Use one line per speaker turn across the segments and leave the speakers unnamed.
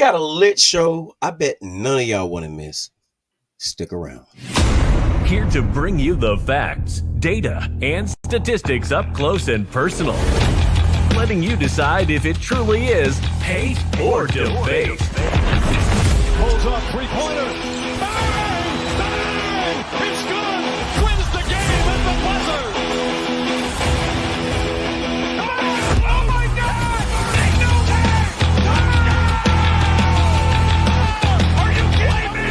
got a lit show I bet none of y'all want to miss. Stick around.
Here to bring you the facts, data, and statistics up close and personal. Letting you decide if it truly is hate or debate.
Pulls up three-pointer. Bang! Bang! It's good! Wins the game at the buzzer! Oh my God! They know that! Are you kidding me?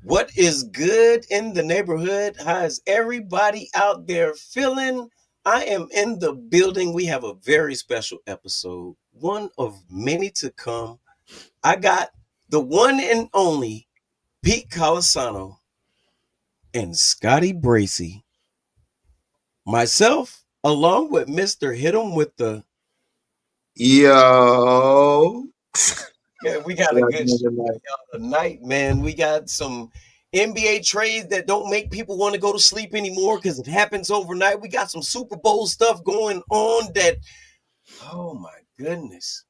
What is good in the neighborhood? How is everybody out there feeling? I am in the building. We have a very special episode, one of many to come. I got the one and only Pete Colasano and Scotty Bracey. Myself, along with Mr. Hit 'em with the...
Yo.
Yeah, we got a good show tonight, man. We got some NBA trades that don't make people want to go to sleep anymore because it happens overnight. We got some Super Bowl stuff going on that, oh my goodness.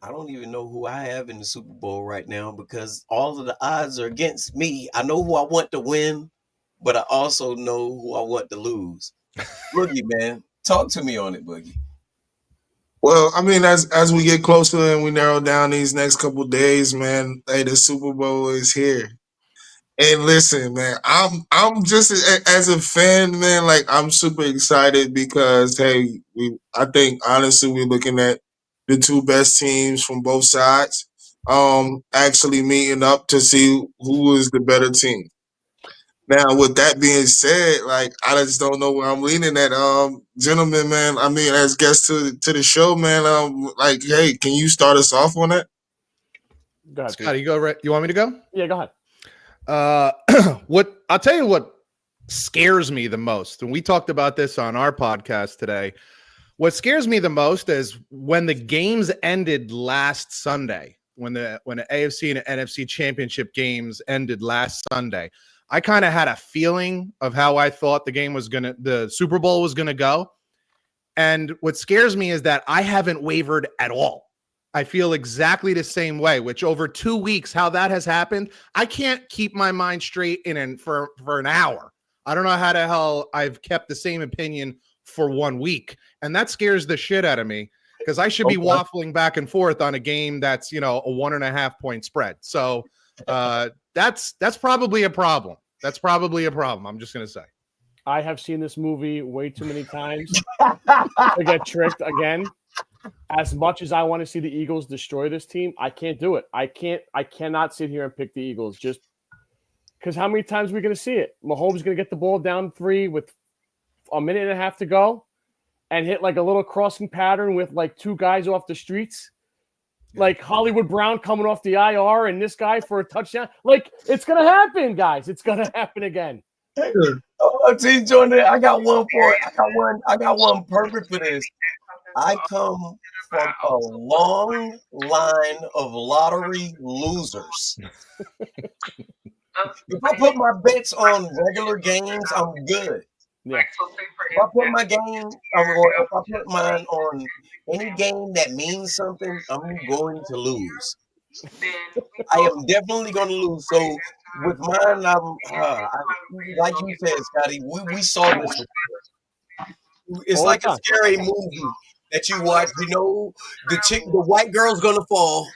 I don't even know who I have in the Super Bowl right now because all of the odds are against me. I know who I want to win, but I also know who I want to lose. Boogie, man, talk to me on it, Boogie.
Well, I mean, as we get closer and we narrow down these next couple of days, man, hey, the Super Bowl is here. And listen, man, I'm just as a fan, man, like I'm super excited because hey, I think honestly we're looking at the two best teams from both sides, actually meeting up to see who is the better team. Now, with that being said, like I just don't know where I'm leaning at, gentlemen, man. I mean, as guests to the show, man. Like, hey, can you start us off on that?
Go ahead,
Scotty, you want me to go?
Yeah, go ahead.
What I'll tell you what scares me the most, and we talked about this on our podcast today. What scares me the most is when the games ended last Sunday, when the AFC and the NFC championship games ended last Sunday. I kind of had a feeling of how I thought the Super Bowl was gonna go. And what scares me is that I haven't wavered at all. I feel exactly the same way, which over 2 weeks, how that has happened, I can't keep my mind straight for an hour. I don't know how the hell I've kept the same opinion for 1 week. And that scares the shit out of me because I should be waffling back and forth on a game that's, a 1.5 point spread. So that's probably a problem. That's probably a problem. I'm just going to say.
I have seen this movie way too many times to get tricked again. As much as I want to see the Eagles destroy this team, I can't do it. I cannot sit here and pick the Eagles just because how many times are we going to see it? Mahomes is going to get the ball down 3 with a minute and a half to go and hit like a little crossing pattern with like 2 guys off the streets. Like Hollywood Brown coming off the IR and this guy for a touchdown. Like, it's going to happen, guys. It's going to happen again.
T. Jordan, I got one for it. I got one perfect for this. I come from a long line of lottery losers. If I put my bets on regular games, I'm good.
Yeah.
If I put my game, or if I put mine on any game that means something, I'm going to lose. I am definitely going to lose. So with mine, like you said, Scotty, we saw this. It's like a scary movie that you watch. The white girl's going to fall.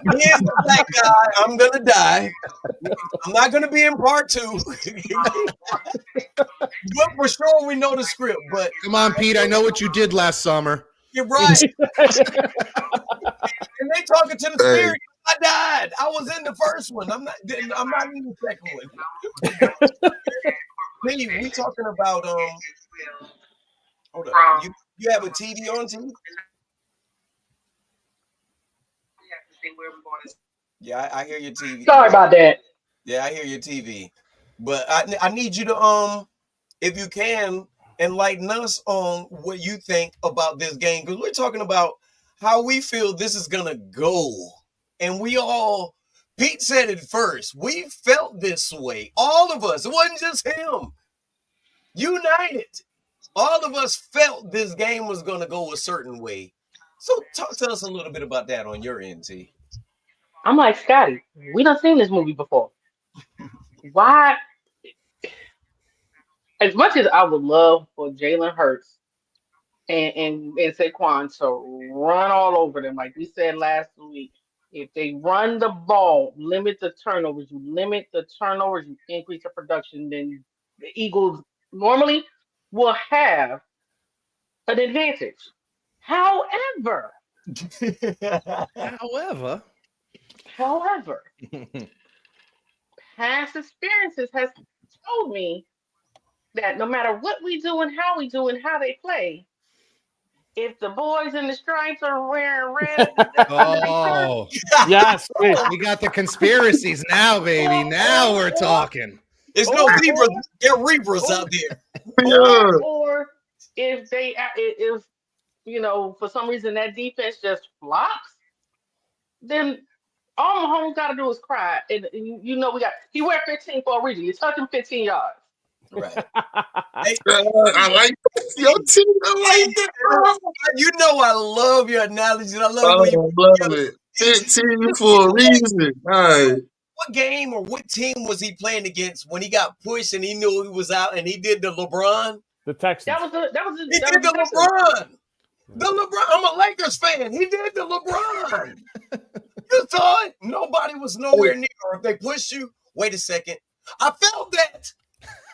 Me as the black guy, I'm going to die. I'm not going to be in part 2. But for sure, we know the script. But
come on, Pete. I know what you did last summer.
You're right. And they talking to the spirit. I died. I was in the first one. I'm not in the second one. Pete, we talking about hold up. You have a TV on, TV? Yeah, I hear your TV.
Sorry about that.
Yeah, I hear your TV. But I need you to if you can, enlighten us on what you think about this game. Because we're talking about how we feel this is gonna go. And Pete said it first. We felt this way. All of us. It wasn't just him. United. all of us felt this game was going to go a certain way. So talk to us a little bit about that on your end, T.
I'm like, Scotty, we done seen this movie before. Why? As much as I would love for Jalen Hurts and Saquon to run all over them, like we said last week, if they run the ball, limit the turnovers, you increase the production, then the Eagles normally will have an advantage. However,
However,
however, past experiences has told me that no matter what we do and how we do and how they play, if the boys in the stripes are wearing red underneath her,
oh,
Yes, please.
we got the conspiracies now, baby. Now we're talking.
It's no
or,
zebras.
or,
There are zebras
or,
out there.
Yeah.
or if if for some reason that defense just flops, then all Mahomes got to do is cry, and he wear 15 for a reason. You touch him 15 yards.
Right. Hey,
I like that. Your team, I like that.
you know I love your analogies. I love when you
Oh, love it. 15 for a reason. All right.
what game or what team was he playing against when he got pushed and he knew he was out and he did the LeBron?
The Texans.
He did the LeBron. The LeBron. I'm a Lakers fan. He did the LeBron. You saw it. Nobody was nowhere near. Or if they pushed you, wait a second. I felt that.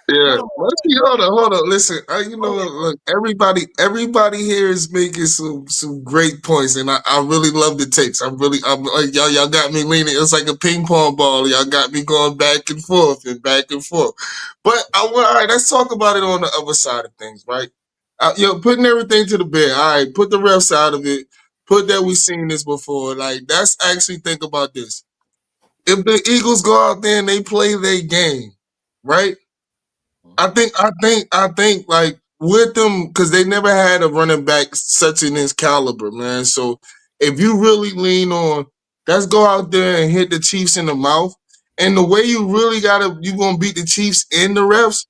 Yeah,
No.
let's see. Hold on. Listen, look, everybody here is making some great points, and I really love the takes. I'm like y'all got me leaning. It's like a ping pong ball. Y'all got me going back and forth and back and forth. But all right, let's talk about it on the other side of things, right? Putting everything to the bed. All right, put the refs out of it. Put that we've seen this before. Like, let's actually think about this. If the Eagles go out there and they play their game, right? I think like with them because they never had a running back such in his caliber, man. So if you really lean on, let's go out there and hit the Chiefs in the mouth. And the way you gonna beat the Chiefs in the refs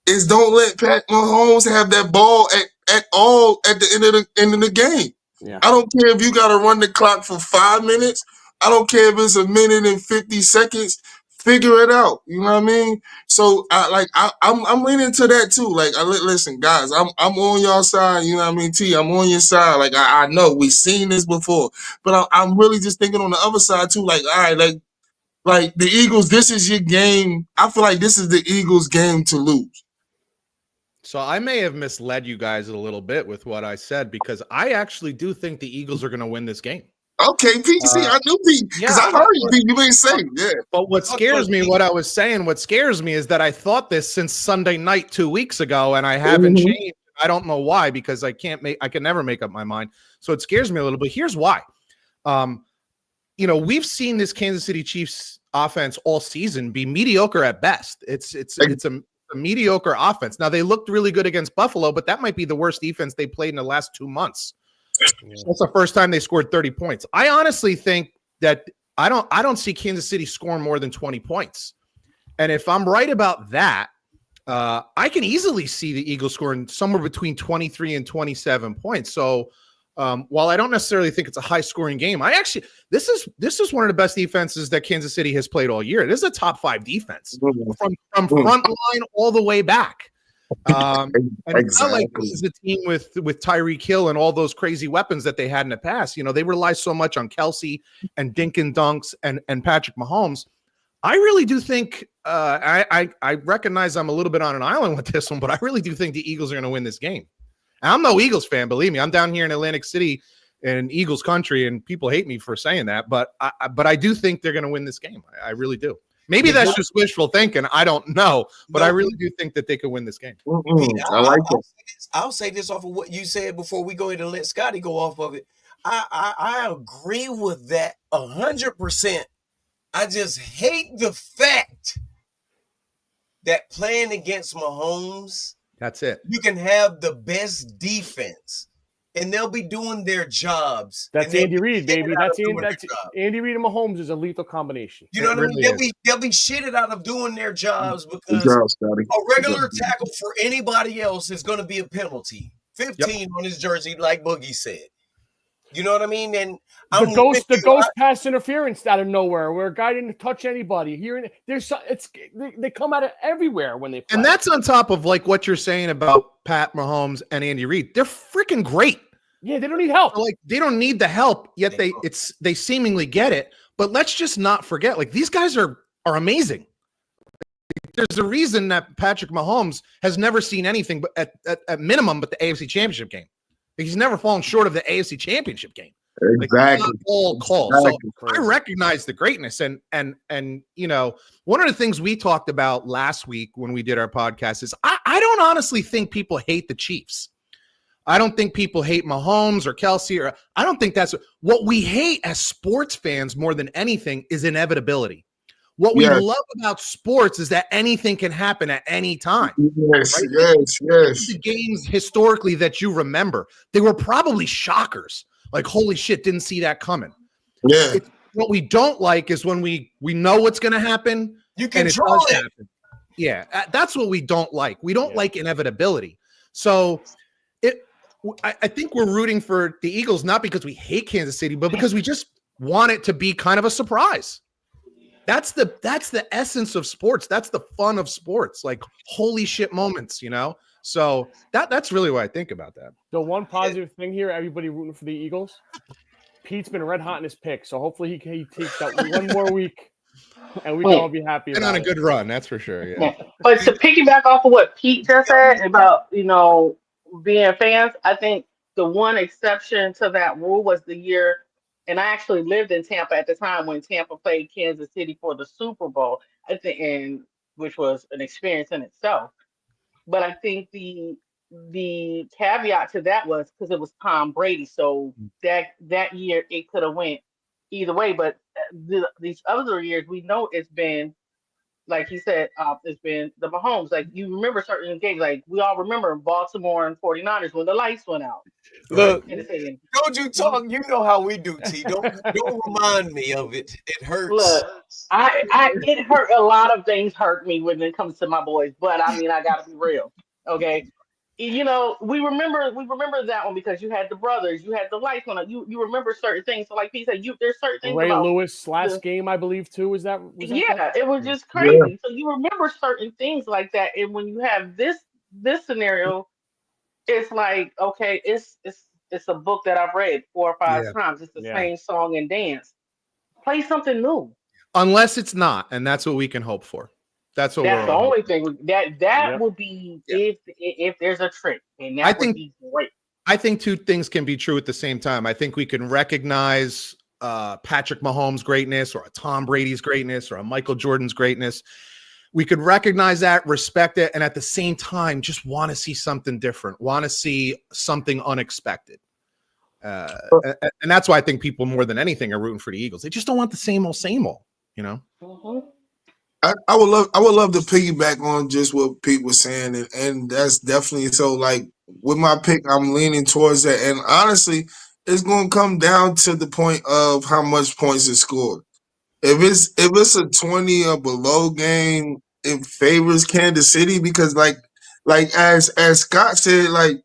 is don't let Pat Mahomes have that ball at all at the end of the game.
Yeah.
I don't care if you got to run the clock for 5 minutes. I don't care if it's a minute and 50 seconds. Figure it out. You know what I mean? So I'm leaning to that too. Like, listen, guys, I'm on your side. You know what I mean? T, I'm on your side. Like, I know we've seen this before, but I'm really just thinking on the other side too. Like, all right, like the Eagles, this is your game. I feel like this is the Eagles' game to lose.
So I may have misled you guys a little bit with what I said because I actually do think the Eagles are going to win this game.
Okay, PC, I knew Pete because I heard you. You ain't saying, yeah.
But what scares me is that I thought this since Sunday night 2 weeks ago, and I haven't changed. I don't know why because I can never make up my mind. So it scares me a little bit. Here's why. We've seen this Kansas City Chiefs offense all season be mediocre at best. It's a mediocre offense. Now they looked really good against Buffalo, but that might be the worst defense they played in the last 2 months. Yeah. That's the first time they scored 30 points. I honestly think that I don't see Kansas City scoring more than 20 points. And if I'm right about that, I can easily see the Eagles scoring somewhere between 23 and 27 points. So while I don't necessarily think it's a high scoring game, this is one of the best defenses that Kansas City has played all year. It is a top 5 defense from front line all the way back. And it's not like this is a team with Tyreek Hill and all those crazy weapons that they had in the past. They rely so much on Kelsey and Dink and Dunks and Patrick Mahomes. I really do think I recognize I'm a little bit on an island with this one, but I really do think the Eagles are going to win this game. And I'm no Eagles fan, believe me. I'm down here in Atlantic City in Eagles country, and people hate me for saying that. But I do think they're going to win this game. I really do. Maybe that's just wishful thinking. I don't know, but I really do think that they could win this game.
I like it.
I'll say this off of what you said before we go ahead and let Scotty go off of it. I agree with that 100%. I just hate the fact that playing against Mahomes,
that's it.
You can have the best defense, and they'll be doing their jobs.
That's
and
Andy Reid, baby. That's
doing their job.
Andy Reid and Mahomes is a lethal combination.
You know
It
what I mean?
really
They'll be shitted out of doing their jobs
Good
because
job, Scotty.
a regular tackle for anybody else is going to be a penalty. 15 on his jersey, like Boogie said. You know what I mean? And
the ghost pass interference out of nowhere, where a guy didn't touch anybody. They come out of everywhere when they play.
And that's on top of like what you're saying about Pat Mahomes and Andy Reid. They're freaking great.
Yeah, they don't need help.
Like they don't need the help, yet they seemingly get it. But let's just not forget, like these guys are amazing. There's a reason that Patrick Mahomes has never seen anything but at minimum but the AFC Championship game. He's never fallen short of the AFC Championship game.
Exactly.
Like, all calls.
Exactly.
So I recognize the greatness, and you know, one of the things we talked about last week when we did our podcast is I don't honestly think people hate the Chiefs. I don't think people hate Mahomes or Kelsey, or I don't think that's what we hate as sports fans more than anything is inevitability. What we love about sports is that anything can happen at any time.
Yes,
right?
yes.
The games historically that you remember, they were probably shockers. Like, holy shit, didn't see that coming.
Yeah.
What we don't like is when we know what's going to happen.
You control it.
Happen. Yeah, that's what we don't like. We don't like inevitability. So I think we're rooting for the Eagles, not because we hate Kansas City, but because we just want it to be kind of a surprise. That's the essence of sports. That's the fun of sports. Like holy shit moments, you know? So that's really what I think about that.
The one positive thing here, everybody rooting for the Eagles, Pete's been red hot in his pick. So hopefully he takes that one more week and we can all be happy.
And on a good run, that's for sure. Yeah.
But to piggyback off of what Pete just said about, you know, being fans, I think the one exception to that rule was the year, and I actually lived in Tampa at the time when Tampa played Kansas City for the Super Bowl, I think, and which was an experience in itself. But I think the caveat to that was because it was Tom Brady, so that year it could have went either way. But these other years, we know it's been, like he said, it's been the Mahomes. Like you remember certain games, like we all remember Baltimore and 49ers when the lights went out.
Look, don't you talk? You know how we do, T. Don't remind me of it. It hurts.
Look, it hurt. A lot of things hurt me when it comes to my boys, but I mean, I gotta be real, okay? You know, we remember that one because you had the brothers, you had the lights on it. You remember certain things. So, like Pete said, there's certain things.
Ray Lewis last game, I believe, too. Was that
it was just crazy. Yeah. So you remember certain things like that, and when you have this scenario, it's like, okay, it's a book that I've read 4 or 5 times. It's the same song and dance. Play something new.
Unless it's not, and that's what we can hope for. That's the
only thing that would be if there's a trick, and that would be great.
I think two things can be true at the same time. I think we can recognize Patrick Mahomes' greatness, or a Tom Brady's greatness, or a Michael Jordan's greatness. We could recognize that, respect it, and at the same time, just want to see something different, want to see something unexpected. And that's why I think people more than anything are rooting for the Eagles. They just don't want the same old, you know?
Mm-hmm.
I would love to piggyback on just what Pete was saying, and that's definitely so. Like with my pick, I'm leaning towards that, and honestly, it's going to come down to the point of how much points is scored. If it's a 20 or below game, it favors Kansas City because like as Scott said, like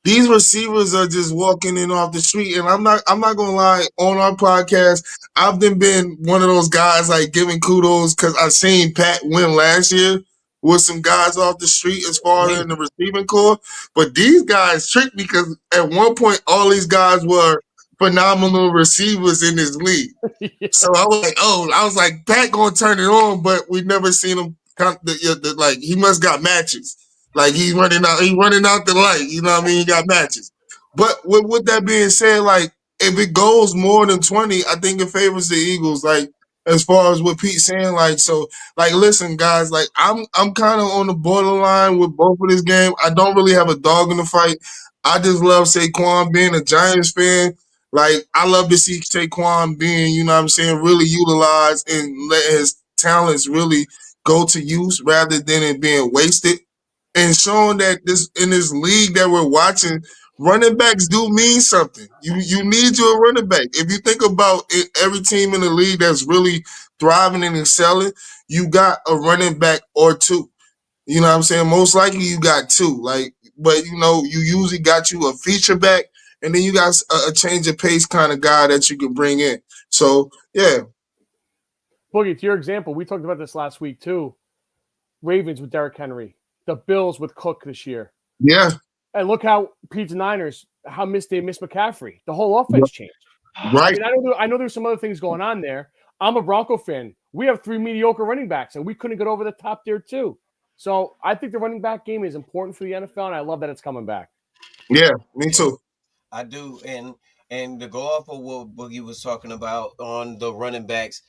these receivers are just walking in off the street, and I'm not gonna lie. On our podcast, I've been one of those guys like giving kudos because I seen Pat win last year with some guys off the street as far as in the receiving core. But these guys tricked me because at one point all these guys were phenomenal receivers in this league. So I was like, Pat gonna turn it on, but we never seen him. Like he must got matches. Like he's running out the light. You know what I mean? He got matches. But with that being said, like if it goes more than 20, I think it favors the Eagles. Like as far as what Pete's saying, like so, like listen, guys, like I'm kind of on the borderline with both of this game. I don't really have a dog in the fight. I just love Saquon being a Giants fan. Like I love to see Saquon being, you know what I'm saying, really utilized and let his talents really go to use rather than it being wasted. And showing that in this league that we're watching, running backs do mean something. You need your running back. If you think about it, every team in the league that's really thriving and excelling, you got a running back or two. You know what I'm saying? Most likely you got two. But you usually got you a feature back, and then you got a change of pace kind of guy that you can bring in. So yeah.
Boogie, to your example, we talked about this last week too. Ravens with Derrick Henry, the Bills with Cook this year.
Yeah.
And look how Pete's Niners, how they missed McCaffrey. The whole offense changed.
Right.
I mean, I know there's some other things going on there. I'm a Bronco fan. We have 3 mediocre running backs, and we couldn't get over the top there too. So I think the running back game is important for the NFL, and I love that it's coming back.
Yeah, me too.
I do, and to go off of what Boogie was talking about on the running backs,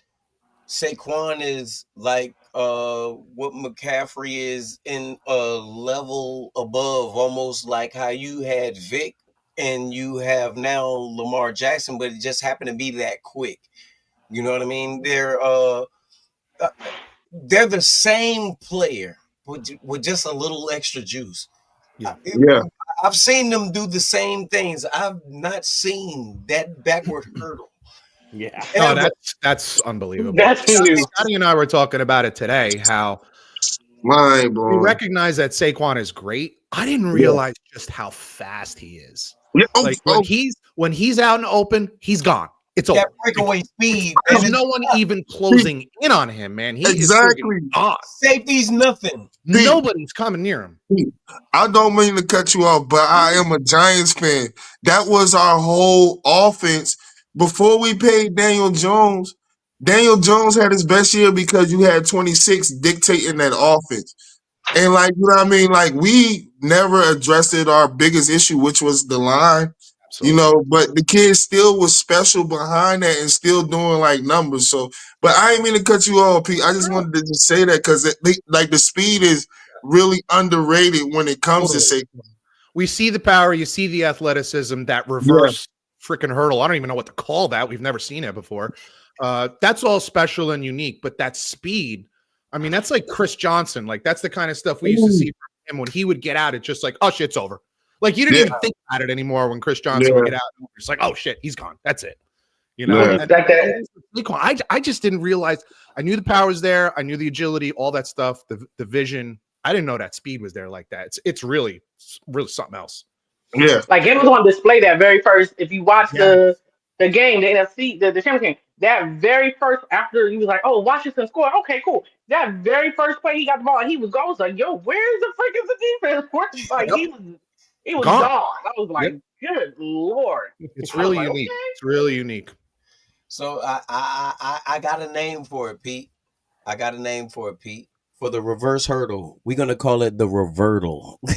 Saquon is like what McCaffrey is in a level above, almost like how you had Vic and you have now Lamar Jackson, but it just happened to be that quick. You know what I mean? They're the same player with just a little extra juice.
Yeah.
I've seen them do the same things. I've not seen that backward hurdle.
Yeah.
No, that's unbelievable.
That's new.
Scotty and I were talking about it today, how
we
recognize that Saquon is great. I didn't realize just how fast he is.
Yeah.
When he's out and open, he's gone. It's over.
That breakaway speed.
There's no one even closing in on him, man. He is gone.
Safety's nothing.
Nobody's coming near him.
I don't mean to cut you off, but I am a Giants fan. That was our whole offense. Before we paid Daniel Jones had his best year because you had 26 dictating that offense. And you know what I mean? We never addressed our biggest issue, which was the line. Absolutely. But the kid still was special behind that and still doing numbers. So, but I didn't mean to cut you off, Pete. I just wanted to just say that because the speed is really underrated when it comes to Saquon.
We see the power, you see the athleticism, that reverse freaking hurdle. I don't even know what to call that. We've never seen it before. That's all special and unique, but that speed, I mean, that's like Chris Johnson. That's the kind of stuff we used to see from him when he would get out. It's just oh, shit's over. You didn't even think about it anymore when Chris Johnson would get out. It's oh, shit, he's gone. That's it. I just didn't realize. I knew the power was there. I knew the agility, all that stuff, the vision. I didn't know that speed was there like that. It's really something else.
Yeah.
It was on display that very first. If you watch the game, the NFC, the championship game, that very first, after he was oh, Washington scored. Okay, cool. That very first play he got the ball and he was gone. I was yo, where's the freaking defense? He was gone. I was good Lord.
It's really unique. Okay. It's really unique.
So I got a name for it, Pete. For the reverse hurdle. We're going to call it the revertal. The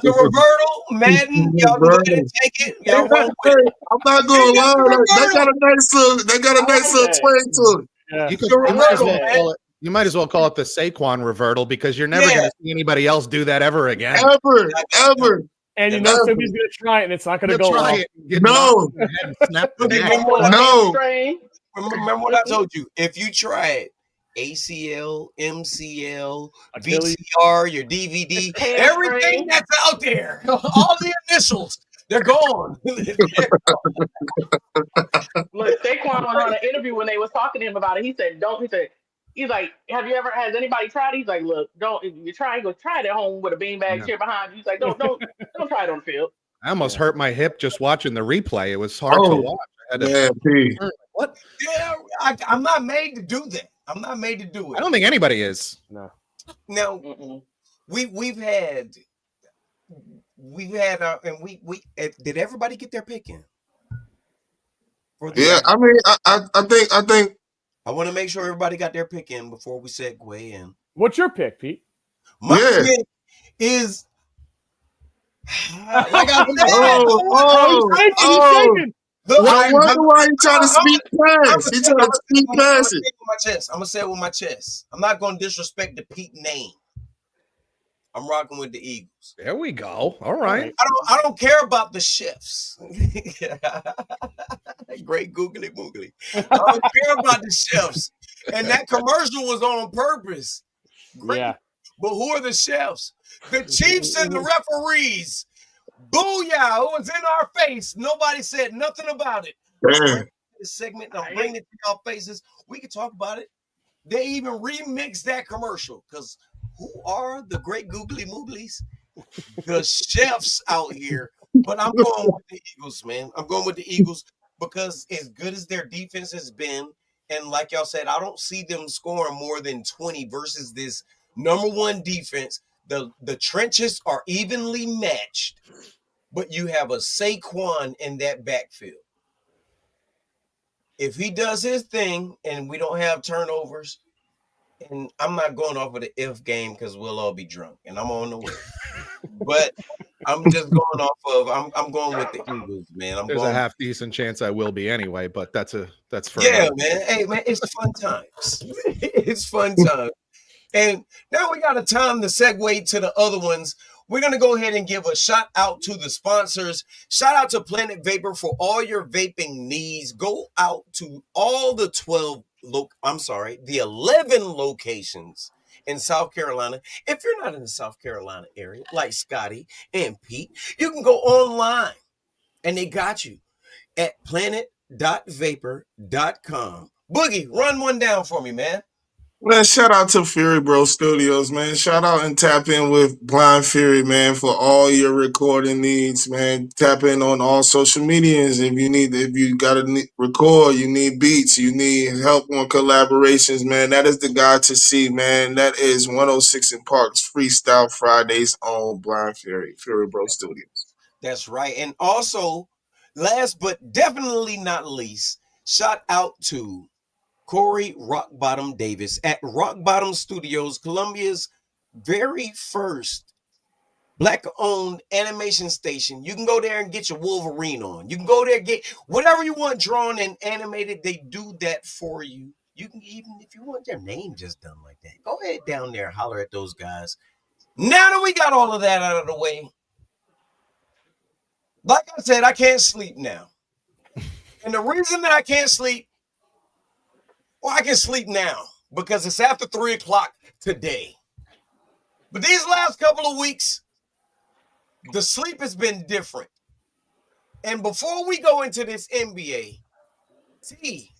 revertal, Madden, y'all go ahead and take it. Y'all run with it.
I'm not going to lie. They got a nice little twang to it.
Yeah. You might as well call it the Saquon revertal because you're never going to see anybody else do that ever again.
Ever.
And somebody's going to try it, and it's not going to go well.
No.
Remember what I told you. If you try it, ACL, MCL, VCR, your DVD, everything that's out there, all the initials, they're gone.
Look, Saquon was on an interview when they was talking to him about it. He said, he's has anybody tried it? He's look, don't, if you try, go try it at home with a beanbag chair behind you. He's don't try it on the field.
I almost hurt my hip just watching the replay. It was hard to watch.
What? Yeah, I'm not made to do that. I'm not made to do it.
I don't think anybody is.
No. Now, we've had and we did everybody get their pick in?
I mean, I think
I want to make sure everybody got their pick in before we segue in.
What's your pick, Pete?
My pick is like I said.
I wonder why he trying to speak past. He trying to speak past it.
I'm gonna say it with my chest. I'm not gonna disrespect the Pete name. I'm rocking with the Eagles.
There we go. All right.
I don't care about the shifts. Great googly moogly. I don't care about the chefs. And that commercial was on purpose. Great. Yeah. But who are the chefs? The Chiefs and the referees. Booyah! It was in our face. Nobody said nothing about it. I'm
Man.
bringing this segment and I'm bringing it to y'all faces. We can talk about it. They even remixed that commercial because who are the great googly mooglies? The chefs out here. But I'm going with the Eagles, man. I'm going with the Eagles because as good as their defense has been, and like y'all said, I don't see them scoring more than 20 versus this number one defense. The trenches are evenly matched, but you have a Saquon in that backfield. If he does his thing and we don't have turnovers, and I'm not going off of the if game because we'll all be drunk and I'm on the way. But I'm just going off of I'm going with the Eagles, man.
There's a half decent chance I will be anyway, but that's for
yeah,
another.
man. Hey, man, it's fun times. It's fun times. And now we got a time to segue to the other ones. We're going to go ahead and give a shout out to the sponsors. Shout out to Planet Vapor for all your vaping needs. Go out to all the 11 locations in South Carolina. If you're not in the South Carolina area, like Scotty and Pete, you can go online and they got you at planet.vapor.com. Boogie, run one down for me, man.
Man, shout out to Fury Bro Studios, man. Shout out and tap in with Blind Fury, man, for all your recording needs, man. Tap in on all social medias if you gotta record, you need beats, you need help on collaborations, man. That is the guy to see, man. That is 106 in Parks Freestyle Fridays on Blind Fury, Fury Bro Studios.
That's right. And also, last but definitely not least, shout out to Corey Rockbottom Davis at Rock Bottom Studios, Columbia's very first Black-owned animation station. You can go there and get your Wolverine on. You can go there and get whatever you want drawn and animated. They do that for you. You can even, if you want their name just done like that, go ahead down there, holler at those guys. Now that we got all of that out of the way, like I said, I can't sleep now. And the reason that I can't sleep, well, I can sleep now because it's after 3 o'clock today. But these last couple of weeks, the sleep has been different. And before we go into this NBA, T,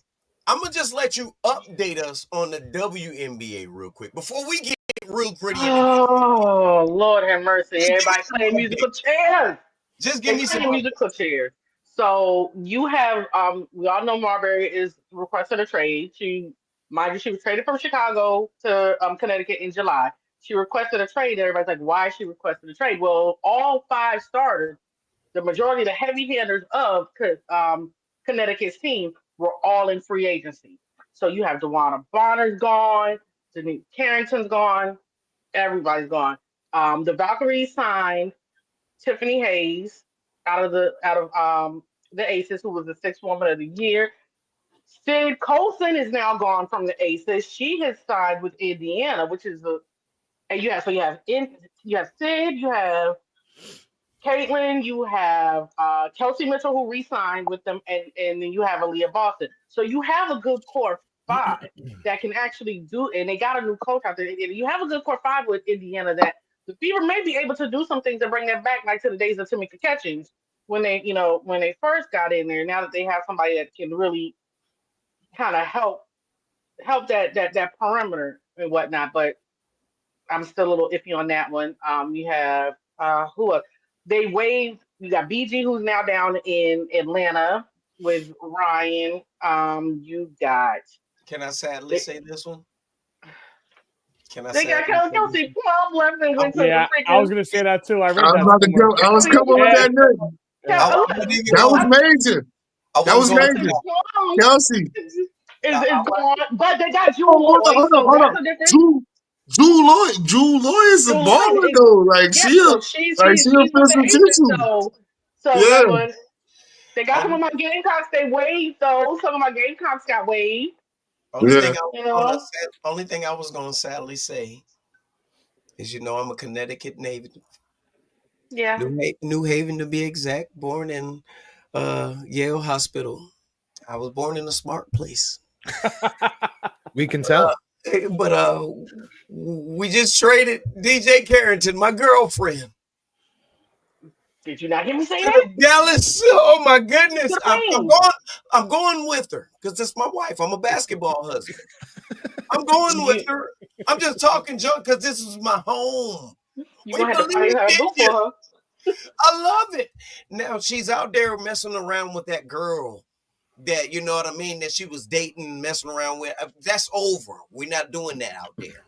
I'm going to just let you update us on the WNBA real quick before we get real pretty into this.
Oh, Lord have mercy. Everybody playing musical chairs.
Just give me some
musical chairs. So you have we all know Marbury is requested a trade. She was traded from Chicago to Connecticut in July. She requested a trade. Everybody's like, why she requested a trade? Well, all 5 starters, the majority of the heavy hitters of Connecticut's team were all in free agency. So you have DeWanna Bonner's gone, Denise Carrington's gone, everybody's gone. The Valkyries signed Tiffany Hayes out of the Aces, who was the 6th woman of the year. Sid Colson is now gone from the Aces. She has signed with Indiana, which is you have Sid, you have Caitlin, you have Kelsey Mitchell, who re-signed with them, and then you have Aaliyah Boston. So you have a good core 5 that can actually do, and they got a new coach out there. You have a good core 5 with Indiana that the Fever may be able to do some things to bring that back, like to the days of Tamika Catchings when they first got in there. Now that they have somebody that can really kind of help that perimeter and whatnot, but I'm still a little iffy on that one. You have who else? They waived. You got BG, who's now down in Atlanta with Ryan. You got.
Can I sadly say this one?
They got Kelsey Plum left and went to the freaking.
I was gonna say that too. I read
I was
that.
I was coming with that name. That was major. That was major. Kelsey
is gone, but they got Jewel Lloyd.
Hold on. Jewel Lloyd is a baller though. Like she's a physical tissue.
So yeah. They got some of my Gamecocks. They waived though. Some of my Gamecocks got waived.
Only thing I was gonna sadly say is, I'm a Connecticut native.
Yeah.
New Haven to be exact. Born in Yale Hospital. I was born in a smart place.
We can tell.
But we just traded DJ Carrington, my girlfriend.
Did you not hear me say
To
that?
the Dallas. Oh my goodness.
To the
I'm
Flames.
going. I'm going with her because it's my wife. I'm a basketball husband. I'm going with her. I'm just talking junk because this is my home.
You're
We
gonna have to find
believe
her
in
do
you.
for her.
I love it. Now she's out there messing around with that girl that, you know what I mean, that she was dating, messing around with. That's over. We're not doing that out there.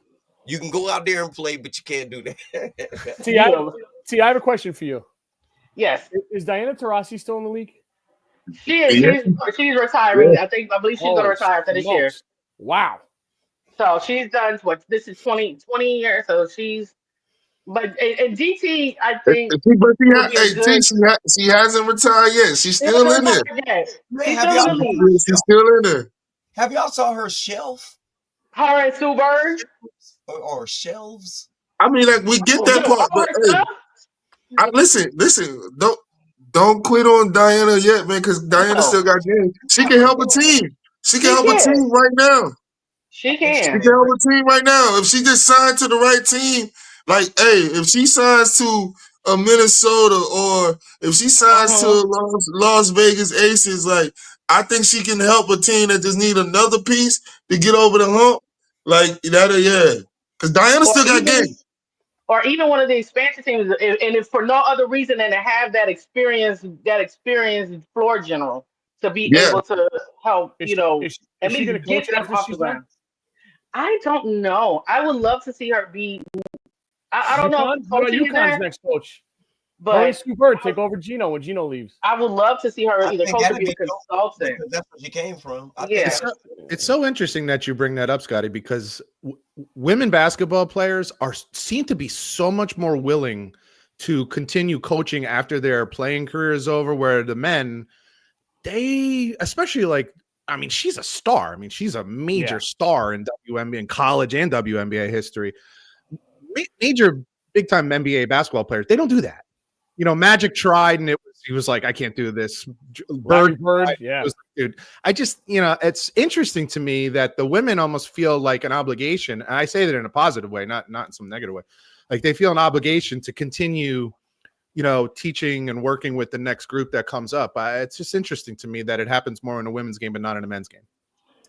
You can go out there and play, but you can't do that.
T, I have a question for you.
Yes.
Is Diana Taurasi still in the league?
She is.
Yeah.
She's retiring.
Yeah.
I believe she's gonna retire after this year.
Wow.
So she's done what this is 20 years. So she's and DT, I think would be a
Hey, T,
good.
she hasn't retired yet. She's
She
still
hasn't
in there.
retired yet.
Man,
She's
have
still in
y'all
the
saw
league.
her
She's
shelf?
still in there.
Have y'all saw her shelf
Her and Sue Bird.
or shelves?
I mean, like we get
Oh,
that
get
part,
all
but
her
hey,
stuff.
listen. Don't quit on Diana yet, man, because Diana
No,
still got games. She can help a team. She can
she
help a
can.
team right now.
She
And
She
she's
can.
can
been
help
great.
a team right now. If she just signed to the right team, like, hey, if she signs to a Minnesota or if she signs to
Mm-hmm.
Las Vegas Aces, like, I think she can help a team that just need another piece to get over the hump. Like that, yeah. Because Diana
Or
still got
even
games.
one of the expansion teams, and if for no other reason than to have that experienced floor general to be
Yeah.
able to help,
Is
at
she going
least
to
get
coach
them
after
off the
she's done?
ground. I don't know. I would love to see her be. I don't know if
UConn? What about
coaching is
UConn's
that,
next coach? Her and
but
Sue Bird take over Gino when Gino leaves.
I would love to see her
I
either
think
coach or
that'd
be
be
a
dope
consultant.
because that's where she came from. I think
Yeah.
It's so interesting that you bring that up, Scotty, because women basketball players seem to be so much more willing to continue coaching after their playing career is over, where the men, they, especially I mean, she's a star. I mean, she's a major star in WNBA, in college and WNBA history. Major big time NBA basketball players, they don't do that. Magic tried, and he was like, I can't do this.
Bird,
yeah. Was like, dude, I just, it's interesting to me that the women almost feel like an obligation, and I say that in a positive way, not in some negative way. Like they feel an obligation to continue, teaching and working with the next group that comes up. It's just interesting to me that it happens more in a women's game, but not in a men's game.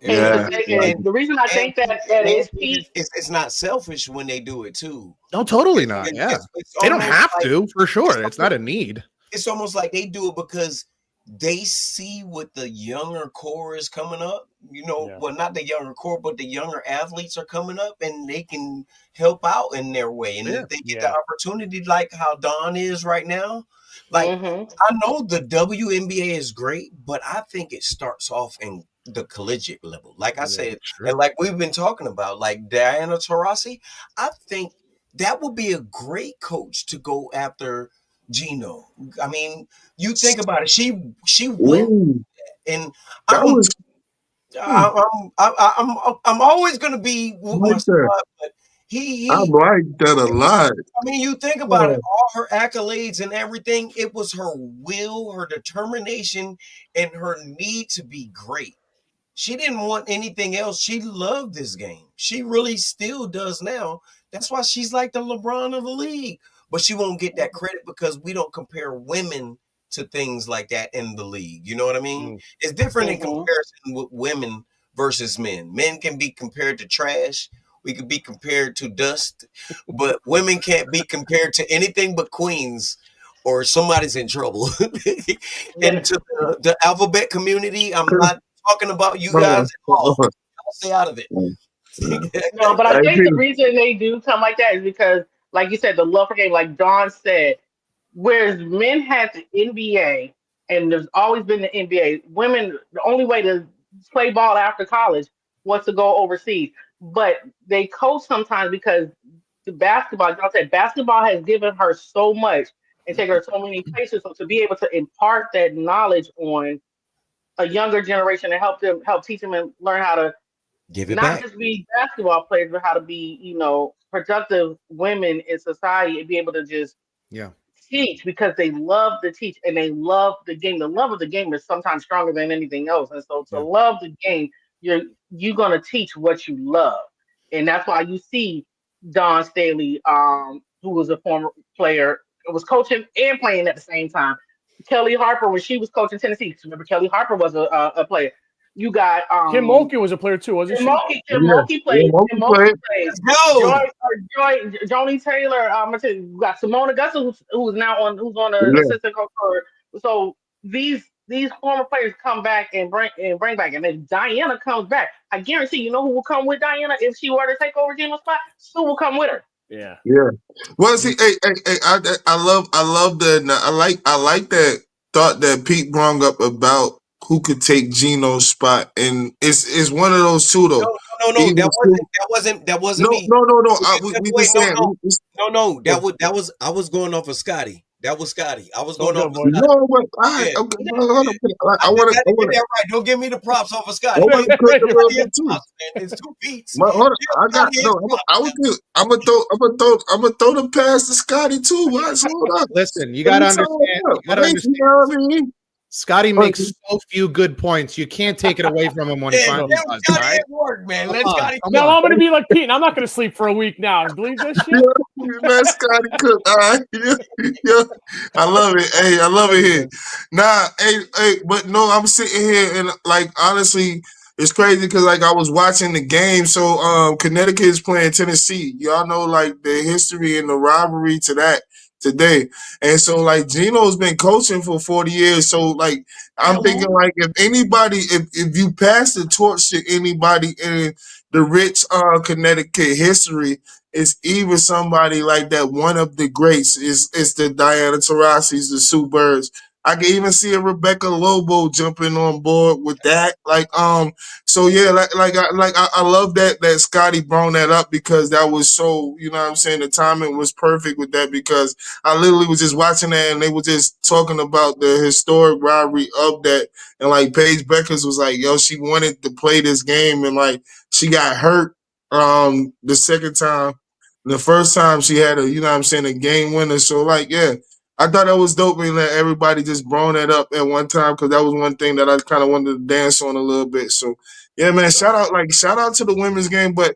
Yeah.
And the reason I think that is Pete.
It's not selfish when they do it too.
No, totally not. Yeah, they don't have to, for sure. It's not a need.
It's almost like they do it because they see what the younger core is coming up. Well, not the younger core, but the younger athletes are coming up, and they can help out in their way. And if they get the opportunity, like how Dawn is right now, like I know the WNBA is great, but I think it starts off in the collegiate level. Like I said, and like we've been talking about, like Diana Taurasi, I think that would be a great coach to go after Gino. I mean, you think about it. She went, and
That
I'm
was
I'm always gonna be with my
like that.
squad, but
I
he.
like that a lot.
I mean, you think about it, all her accolades and everything. It was her will, her determination, and her need to be great. She didn't want anything else. She loved this game. She really still does now. That's why she's like the LeBron of the league. But she won't get that credit because we don't compare women to things like that in the league. You know what I mean? It's different in comparison with women versus men. Men can be compared to trash. We could be compared to dust. But women can't be compared to anything but queens or somebody's in trouble. And to the alphabet community, I'm not talking about you guys at all. I'll stay out of it.
No, but I think the reason they do come like that is because, like you said, the love for game, like Don said, whereas men had the NBA and there's always been the NBA, women, the only way to play ball after college was to go overseas. But they coach sometimes because the basketball, like I said, basketball has given her so much and taken her so many places. So to be able to impart that knowledge on a younger generation and help teach them and learn how to
give it
not
back.
just be basketball players, but how to be, productive women in society and be able to just teach because they love to teach and they love the game. The love of the game is sometimes stronger than anything else. And so to love the game, you're gonna teach what you love. And that's why you see Don Staley, who was a former player, was coaching and playing at the same time. Kelly Harper, when she was coaching Tennessee, 'cause remember Kelly Harper was a player. You got
Kim Mulkey was a player too, wasn't
Tim
she?
Mulkey. Tim
Yeah,
Mulkey
yeah,
played. Tim Mulkey
multiplayer.
played.
Let's go.
Joni Taylor. I tell you got Simone Augusta, who's now on the
Yeah,
assistant coach for. So these former players come back and bring back, and if Diana comes back, I guarantee you know who will come with Diana if she were to take over Gino's spot. Sue will come with her.
Yeah.
yeah. Well, see, I like that thought that Pete brought up about who could take Gino's spot, and it's one of those two though.
No.
Either Sue-
That wasn't
no,
me.
no, no, no. We
Wait,
just
no,
saying.
no, no. That was. I was going off of Scotty. That was Scotty. I was
So
going off
good,
of
boys.
Scotty.
No, but
Yeah.
okay, hold on.
I just had to get that right. Don't give me the props off of
I
Scotty.
want to
Give
cook a little
Scotty his
bit too.
props, man. It's two beats.
Hold on.
Give
I got
Scotty his
no.
props.
I'm gonna throw the pass to Scotty too. What's hold up?
Listen, you
What
got to
you talking
understand.
about?
You got to
You
understand.
know what I mean?
Scotty makes so few good points. You can't take it away from him when he
Yeah,
finally
let
does.
Scotty
All right?
at work, man.
Come
Let
on,
Scotty.
come
Now
on.
I'm gonna be like Pete, and I'm not gonna sleep for a week now. Believe this shit?
Yeah, man, Scotty Cook. All right. Yeah. I love it. Hey, I love it here. Nah, hey, but no, I'm sitting here and like honestly, it's crazy because like I was watching the game. So Connecticut is playing Tennessee. Y'all know like the history and the rivalry to that today. And so like Gino's been coaching for 40 years. So like I'm thinking like if you pass the torch to anybody in the rich Connecticut history, it's even somebody like that. One of the greats is the Diana Taurasi's, the Sue Birds. I can even see a Rebecca Lobo jumping on board with that. So yeah, I love that Scotty brought that up because that was so, you know what I'm saying, the timing was perfect with that because I literally was just watching that and they were just talking about the historic rivalry of that. And like Paige Beckers was like, yo, she wanted to play this game and like she got hurt the second time. The first time she had a, you know what I'm saying, a game winner. So like, yeah, I thought that was dope and that everybody just brought that up at one time because that was one thing that I kind of wanted to dance on a little bit. So yeah, man, shout out to the women's game. But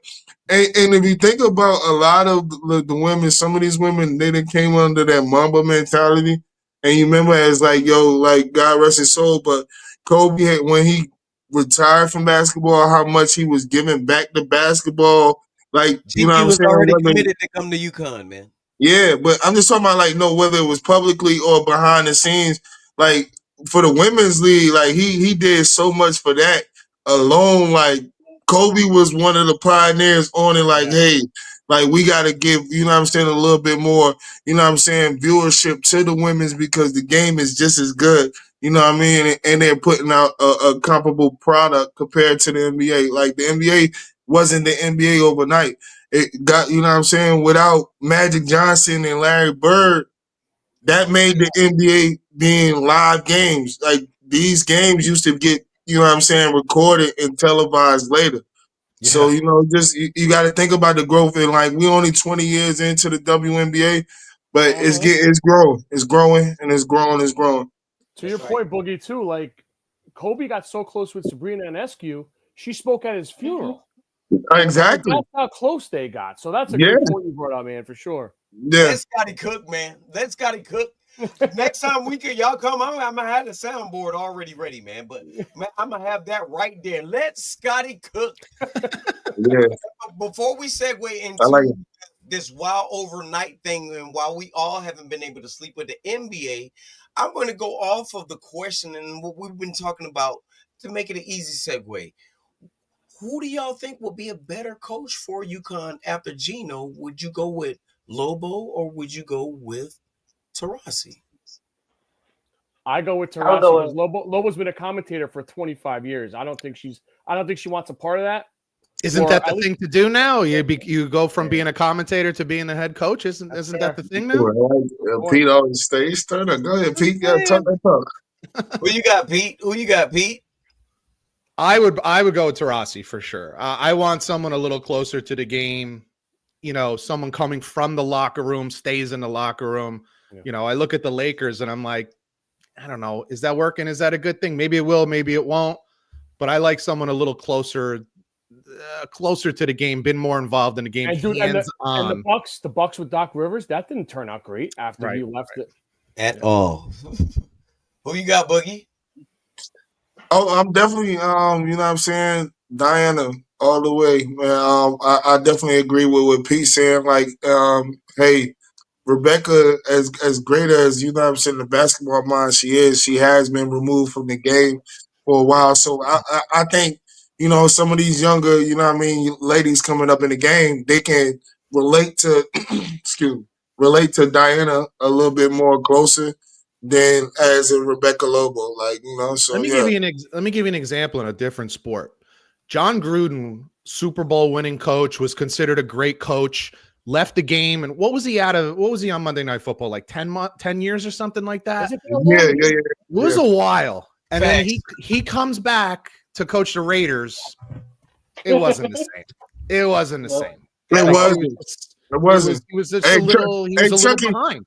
and if you think about a lot of the women, some of these women they done came under that Mamba mentality. And you remember as like, yo, like God rest his soul, but Kobe had, when he retired from basketball, how much he was giving back to basketball. Like, you know what
GP
I'm
was
saying?
already
Whether
committed to come to UConn, man.
yeah, but I'm just talking about like no, whether it was publicly or behind the scenes. Like for the women's league, like he did so much for that alone. Like Kobe was one of the pioneers on it. Like, hey, like we got to give, you know what I'm saying, a little bit more, you know what I'm saying, viewership to the women's because the game is just as good. You know what I mean? And they're putting out a comparable product compared to the NBA. Like the NBA wasn't the NBA overnight. It got, you know what I'm saying, without Magic Johnson and Larry Bird, that made the NBA being live games. Like these games used to get, you know what I'm saying, recorded and televised later. So, you know, just you got to think about the growth and like we only 20 years into the WNBA, but it's growing. It's growing and it's growing, it's growing.
To your point, Boogie, too, like Kobe got so close with Sabrina Ionescu, she spoke at his funeral.
Exactly.
Like, that's how close they got. So that's a
Yeah.
great point you brought up, man, for sure.
Yeah.
Let Scotty cook, man. Let Scotty cook. Next time y'all come, I'm gonna have the soundboard already ready, man. But man, I'm gonna have that right there. Let Scotty cook.
Yeah.
Before we segue
I
into
like it.
this wild overnight thing, and while we all haven't been able to sleep with the NBA, I'm going to go off of the question and what we've been talking about to make it an easy segue. Who do y'all think will be a better coach for UConn after Gino? Would you go with Lobo or would you go with Taurasi?
I go with
I would
Taurasi
go
because Lobo's been a commentator for 25 years. I don't think she wants a part of that.
Isn't
Or
that the
at
thing to do now? You go from being a commentator to being the head coach. Isn't that the thing now?
Pete always stays turn up. Go ahead, Pete. Yeah, talk that talk.
Who you got, Pete? Who you got, Pete?
I would go with Taurasi for sure. I want someone a little closer to the game. You know, someone coming from the locker room, stays in the locker room.
Yeah.
You know, I look at the Lakers and I'm like, I don't know, is that working? Is that a good thing? Maybe it will, maybe it won't. But I like someone a little closer closer to the game, been more involved in the game,
and the Bucks with Doc Rivers, that didn't turn out great after he left it
at all. Who you got, Boogie?
Oh, I'm definitely, you know what I'm saying, Diana, all the way, man. I definitely agree with what Pete's saying. Like, hey, Rebecca, as great as, you know what I'm saying, the basketball mind she is, she has been removed from the game for a while. So I think, you know, some of these younger, you know what I mean, ladies coming up in the game, they can relate to, relate to Diana a little bit more closer than as a Rebecca Lobo. Like, you know, so
Let me give you an example in a different sport. John Gruden, Super Bowl winning coach, was considered a great coach. Left the game, and what was he on Monday Night Football? Like 10 years or something like that?
Yeah.
It was a while. And then he comes back to coach the Raiders. It wasn't the same. It wasn't the same.
It wasn't.
He was just a little behind.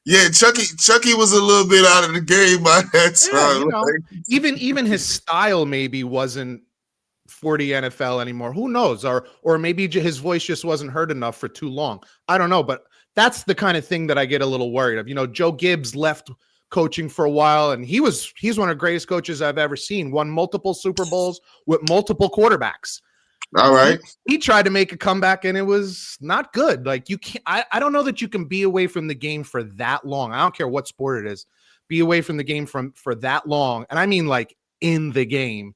Yeah, Chucky was a little bit out of the game by that time.
You know, even his style maybe wasn't for the NFL anymore. Who knows? Or maybe his voice just wasn't heard enough for too long. I don't know, but that's the kind of thing that I get a little worried of. You know, Joe Gibbs left coaching for a while, and he's one of the greatest coaches I've ever seen. Won multiple Super Bowls with multiple quarterbacks.
All right.
He tried to make a comeback, and it was not good. Like, you can't. I don't know that you can be away from the game for that long. I don't care what sport it is. Be away from the game for that long, and I mean like in the game,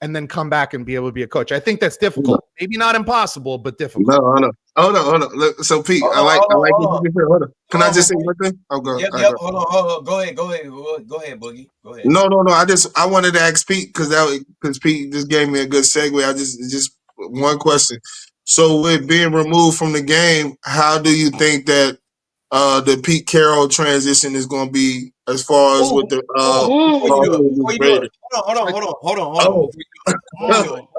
and then come back and be able to be a coach. I think that's difficult. Maybe not impossible, but difficult.
No. Hold on. Look, so Pete, I like what you said. Hold on. Can I just say one thing? Oh, go.
Yep. Hold on. Go ahead, Boogie. Go ahead.
No. I wanted to ask Pete because Pete just gave me a good segue. I just one question. So with being removed from the game, how do you think that the Pete Carroll transition is going to be as far as with the
Hold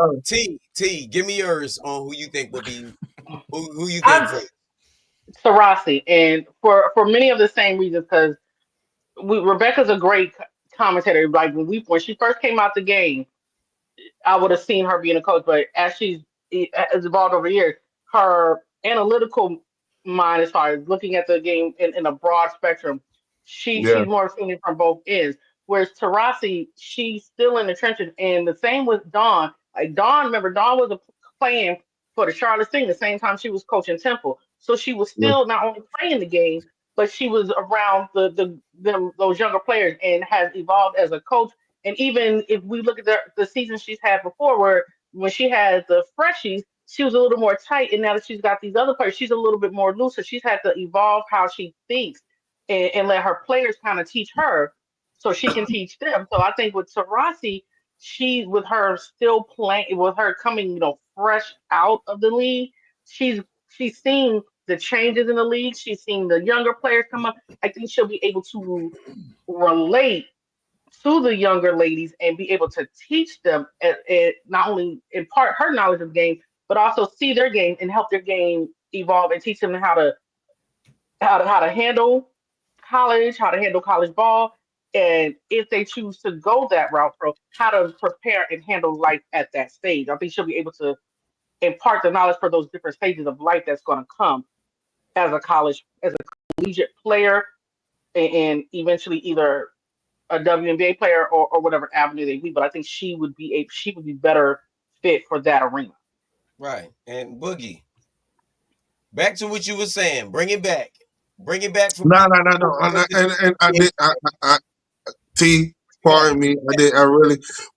on. T, give me yours on who you think would be who you think.
Sarasi, and for many of the same reasons, because Rebecca's a great commentator. Like when she first came out the game, I would have seen her being a coach, but as she's evolved over years, her analytical mind, as far as looking at the game in a broad spectrum, she's more seen it from both ends. Whereas Tarasi, she's still in the trenches, and the same with Dawn. Like Dawn, remember Dawn was playing for the Charlotte Sting the same time she was coaching Temple, so she was still not only playing the game, but she was around those younger players and has evolved as a coach. And even if we look at the season she's had before, where when she had the freshies, she was a little more tight, and now that she's got these other players, she's a little bit more loose. So she's had to evolve how she thinks and let her players kind of teach her, so she can teach them. So I think with Tarasi, with her still playing, with her coming, fresh out of the league, she's seen the changes in the league. She's seen the younger players come up. I think she'll be able to relate to the younger ladies and be able to teach them, not only impart her knowledge of the game, but also see their game and help their game evolve and teach them how to handle college, how to handle college ball, and if they choose to go that route, how to prepare and handle life at that stage. I think she'll be able to impart the knowledge for those different stages of life that's going to come as a collegiate player, and eventually either a WNBA player or whatever avenue they be. But I think she would be better fit for that arena.
Right. And Boogie, back to what you were saying. Bring it back. From
No. T, pardon me.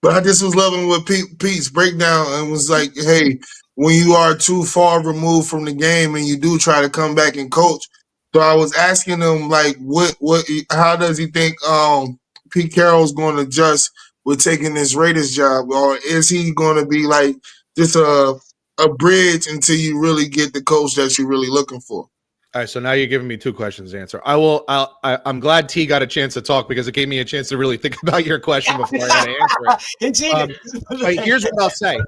But I just was loving what Pete's breakdown and was like, hey, when you are too far removed from the game and you do try to come back and coach. So I was asking him, like, how does he think Pete Carroll's going to adjust with taking this Raiders job, or is he going to be like just a bridge until you really get the coach that you're really looking for?
All right, so now you're giving me two questions to answer. I'm glad T got a chance to talk because it gave me a chance to really think about your question before I had to answer it. Here's what I'll say.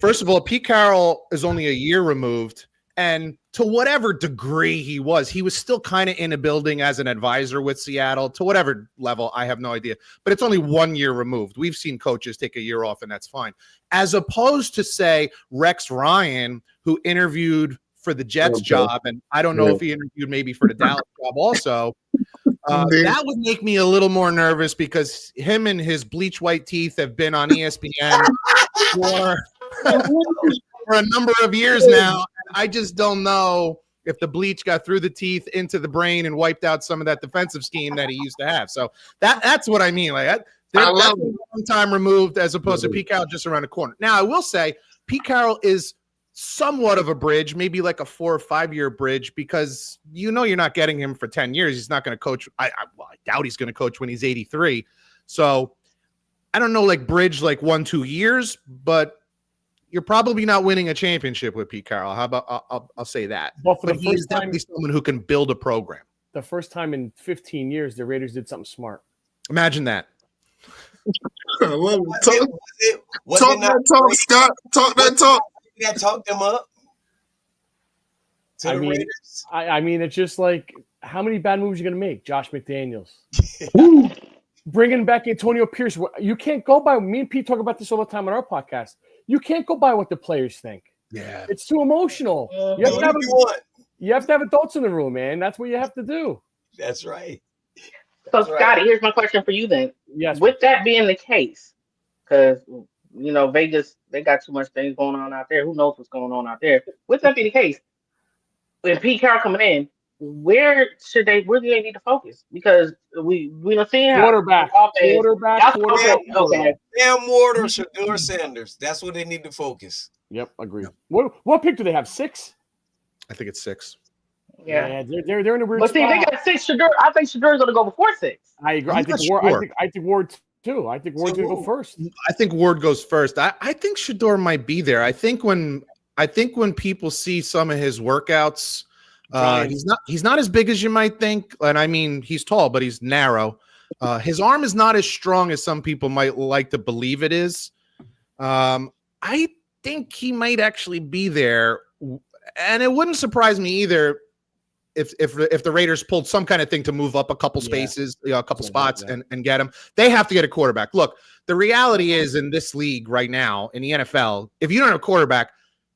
First of all, Pete Carroll is only a year removed, and to whatever degree he was still kind of in a building as an advisor with Seattle. To whatever level, I have no idea. But it's only 1 year removed. We've seen coaches take a year off, and that's fine. As opposed to, say, Rex Ryan, who interviewed for the Jets job, and I don't know if he interviewed maybe for the Dallas job also. That would make me a little more nervous because him and his bleach white teeth have been on ESPN for a number of years now. I just don't know if the bleach got through the teeth into the brain and wiped out some of that defensive scheme that he used to have. So that's what I mean. Like that's a long time removed as opposed to Pete Carroll just around the corner. Now, I will say Pete Carroll is somewhat of a bridge, maybe like a 4 or 5 year bridge, because you're not getting him for 10 years. He's not going to coach. I doubt he's going to coach when he's 83. So I don't know, like bridge like 1-2 years, but you're probably not winning a championship with Pete Carroll. How about I'll say that.
Well, for
but
the
he's
first time,
definitely someone who can build a program.
The first time in 15 years, the Raiders did something smart.
Imagine that.
Talk that talk, Scott. Talk that talk.
You gotta talk them up.
I mean, it's just like, how many bad moves are you going to make? Josh McDaniels. Bringing back Antonio Pierce. You can't go by, me and Pete talk about this all the time on our podcast. You can't go by what the players think.
Yeah.
It's too emotional. You have to have adults in the room, man. That's what you have to do.
That's right.
So, Scotty, here's my question for you then.
Yes.
With that being the case, because Vegas, they got too much things going on out there. Who knows what's going on out there? With that being the case, with Pete Carroll coming in, where do they need to focus? Because we don't see
quarterback.
Okay.
Cam Ward or Shedeur Sanders. That's what they need to focus.
Yep, agreed. What pick do they have? 6?
I think it's 6.
Yeah,
they're in a weird
but
spot.
see, they got 6 Shedeur. I think Shedeur's going to go before 6.
I agree. I think Ward too. I think Ward's going to go first.
I think Ward goes first. I think Shedeur might be there. I think when people see some of his workouts, he's not as big as you might think. And I mean, he's tall, but he's narrow. His arm is not as strong as some people might like to believe it is. I think he might actually be there, and it wouldn't surprise me either if the Raiders pulled some kind of thing to move up a couple spaces, a couple spots, and get him. They have to get a quarterback. Look, the reality is in this league right now in the NFL, if you don't have a quarterback,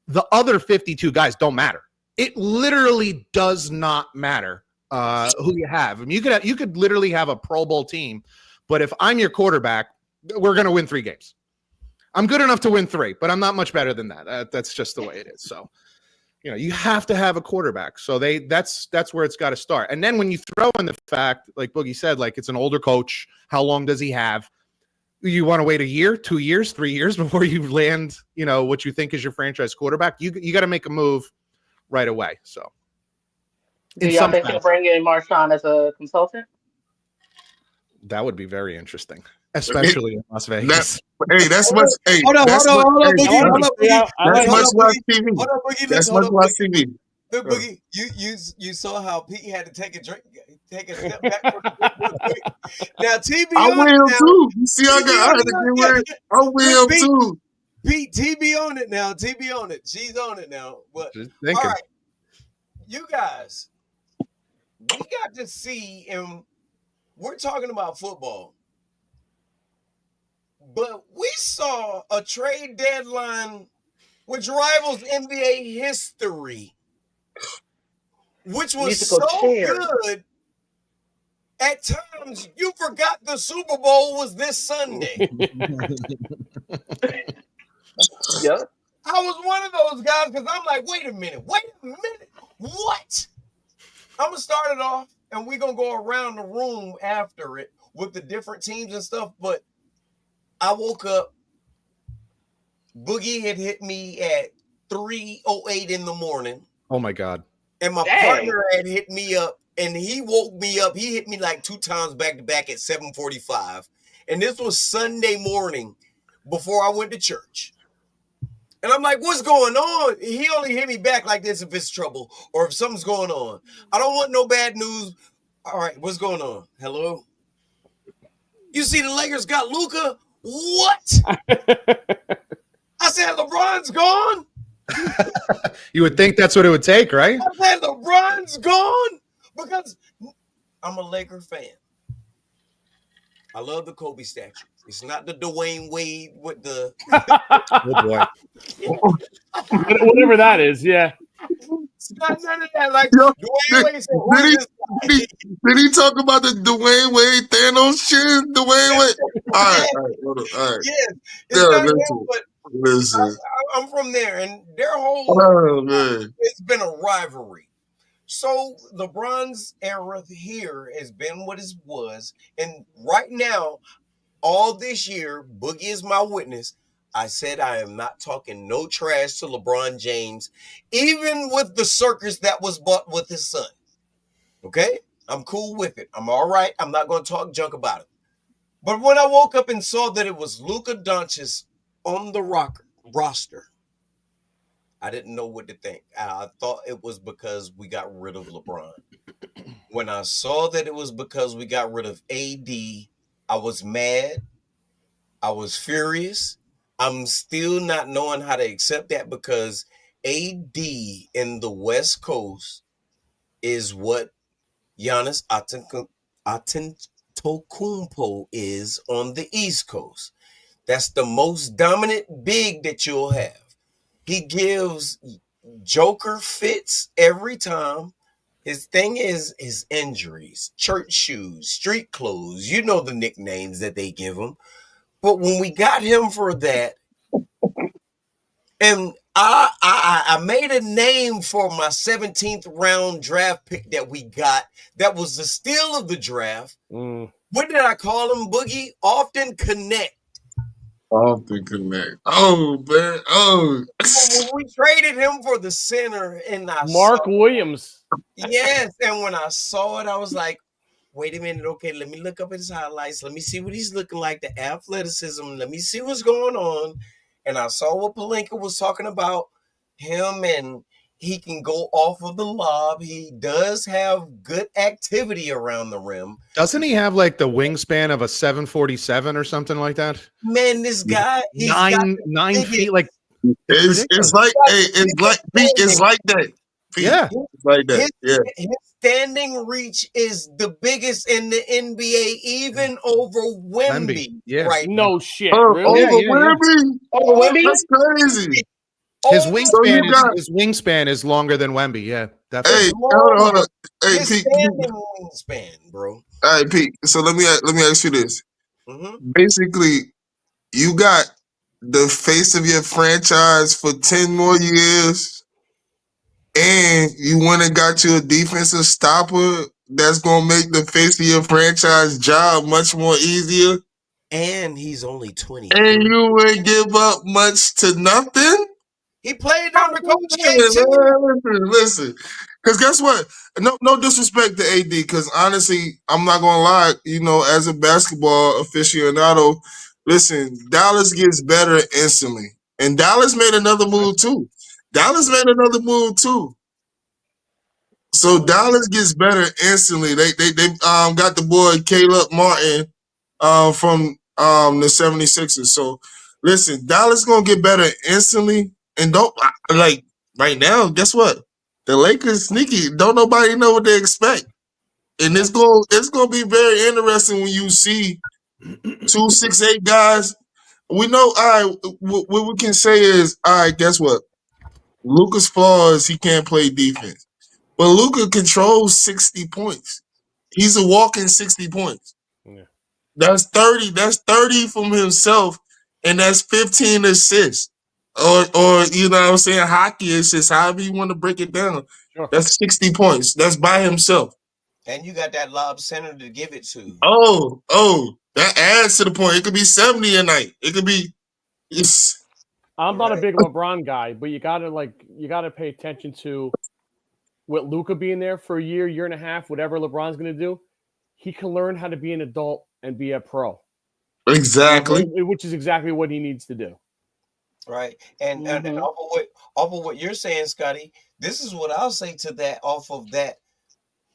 the other 52 guys don't matter. It literally does not matter who you have. I mean, you could literally have a Pro Bowl team, but if I'm your quarterback, we're going to win 3 games. I'm good enough to win 3, but I'm not much better than that. That's just the way it is. So, you have to have a quarterback. So that's where it's got to start. And then when you throw in the fact, like Boogie said, like it's an older coach, how long does he have? You want to wait a year, 2 years, 3 years before you land, what you think is your franchise quarterback. You got to make a move right away. So,
do y'all think he'll bring in Marshawn as a consultant?
That would be very interesting, especially in Las Vegas.
That's much. Hey,
hold on, Boogie.
That's much less TV. That's much less TV.
Look, Boogie, you saw how Pete had to take a step back from the real quick. Now, TB,
I will too. You see, I will too.
Pete, TB on it now. TB on it. She's on it now. But all right, you guys, we got to see, and we're talking about football, but we saw a trade deadline which rivals NBA history, which was so good. At times, you forgot the Super Bowl was this Sunday.
Yeah.
I was one of those guys because I'm like, wait a minute. What? I'm going to start it off, and we're going to go around the room after it with the different teams and stuff. But I woke up. Boogie had hit me at 3:08 in the morning.
Oh, my God.
And my partner had hit me up, and he woke me up. He hit me like 2 times back-to-back at 7:45. And this was Sunday morning before I went to church. And I'm like, what's going on? He only hit me back like this if it's trouble or if something's going on. I don't want no bad news. All right, what's going on? Hello? You see the Lakers got Luka? What? I said, LeBron's gone?
You would think that's what it would take, right?
I said LeBron's gone because I'm a Laker fan. I love the Kobe statue. It's not the Dwayne Wade with the.
Oh boy.
Whatever that is, yeah.
It's not none of that. Like
Yo,
Dwayne Wade said, "Who
did,
is
he,
this
did, he, did he talk about the Dwayne Wade Thanos shit? Dwayne Wade.
guy?"
All right, hold on. All right.
Yes, it's
Yeah,
not him,
listen.
but
Listen.
I'm from there, and their whole
Oh, man.
it's been a rivalry. So LeBron's era here has been what it was, and right now, all this year, Boogie is my witness. I said I am not talking no trash to LeBron James, even with the circus that was bought with his son. Okay? I'm cool with it. I'm all right. I'm not going to talk junk about it. But when I woke up and saw that it was Luka Doncic on the roster, I didn't know what to think. I thought it was because we got rid of LeBron. When I saw that it was because we got rid of AD, I was mad. I was furious. I'm still not knowing how to accept that because AD in the West Coast is what Giannis Antetokounmpo is on the East Coast. That's the most dominant big that you'll have. He gives Joker fits every time. His thing is his injuries, church shoes, street clothes. You know the nicknames that they give him. But when we got him for that, and I made a name for my 17th round draft pick that we got. That was the steal of the draft. What did I call him, Boogie? Often Connect.
Often Connect. Oh, man. Oh.
When we traded him for the center, and
Mark Williams.
Yes, and when I saw it, I was like, wait a minute, okay, let me look up his highlights. Let me see what he's looking like, the athleticism. Let me see what's going on. And I saw what Pelinka was talking about him, and he can go off of the lob. He does have good activity around the rim.
Doesn't he have like the wingspan of a 747 or something like that?
Man, this guy, he's
nine feet, like
It's like, hey, it's like Pete, it's like that. Pete,
yeah,
it's like that.
His standing reach is the biggest in the NBA, even over Wemby.
Yeah.
Right.
No shit.
Oh,
Really?
over Wemby?
Oh, Wemby?
That's crazy.
His
Over-
wingspan is longer than Wemby. Yeah, definitely.
Hey, hold on. Hey,
his
Pete.
standing wingspan, bro.
All right, Pete. So let me ask you this.
Mm-hmm.
Basically, you got the face of your franchise for 10 more years, and you went and got you a defensive stopper that's gonna make the face of your franchise job much more easier.
And he's only 20.
And you would give up much to nothing?
He played under Coach K too.
Listen. Because guess what? No disrespect to AD, because honestly, I'm not gonna lie, as a basketball aficionado, listen, Dallas gets better instantly. And Dallas made another move too. So Dallas gets better instantly. They got the boy Caleb Martin from the 76ers. So listen, Dallas gonna get better instantly. And don't like right now, guess what? The Lakers sneaky. Don't nobody know what they expect. And it's gonna be very interesting when you see 2-6-8 guys. We know, all right, what we can say is, all right, guess what? Luka's flaw is he can't play defense. But Luka controls 60 points. He's a walking 60 points.
Yeah.
That's 30. That's 30 from himself, and that's 15 assists. Or you know what I'm saying, hockey assists, however you want to break it down.
Sure.
That's 60 points. That's by himself.
And you got that lob center to give it to.
Oh, that adds to the point. It could be 70 a night. It could be
I'm not a big LeBron guy, but you gotta pay attention to with Luka being there for a year and a half, whatever LeBron's gonna do, he can learn how to be an adult and be a pro.
Exactly.
Which is exactly what he needs to do.
Right. And off of what you're saying, Scotty, this is what I'll say to that off of that.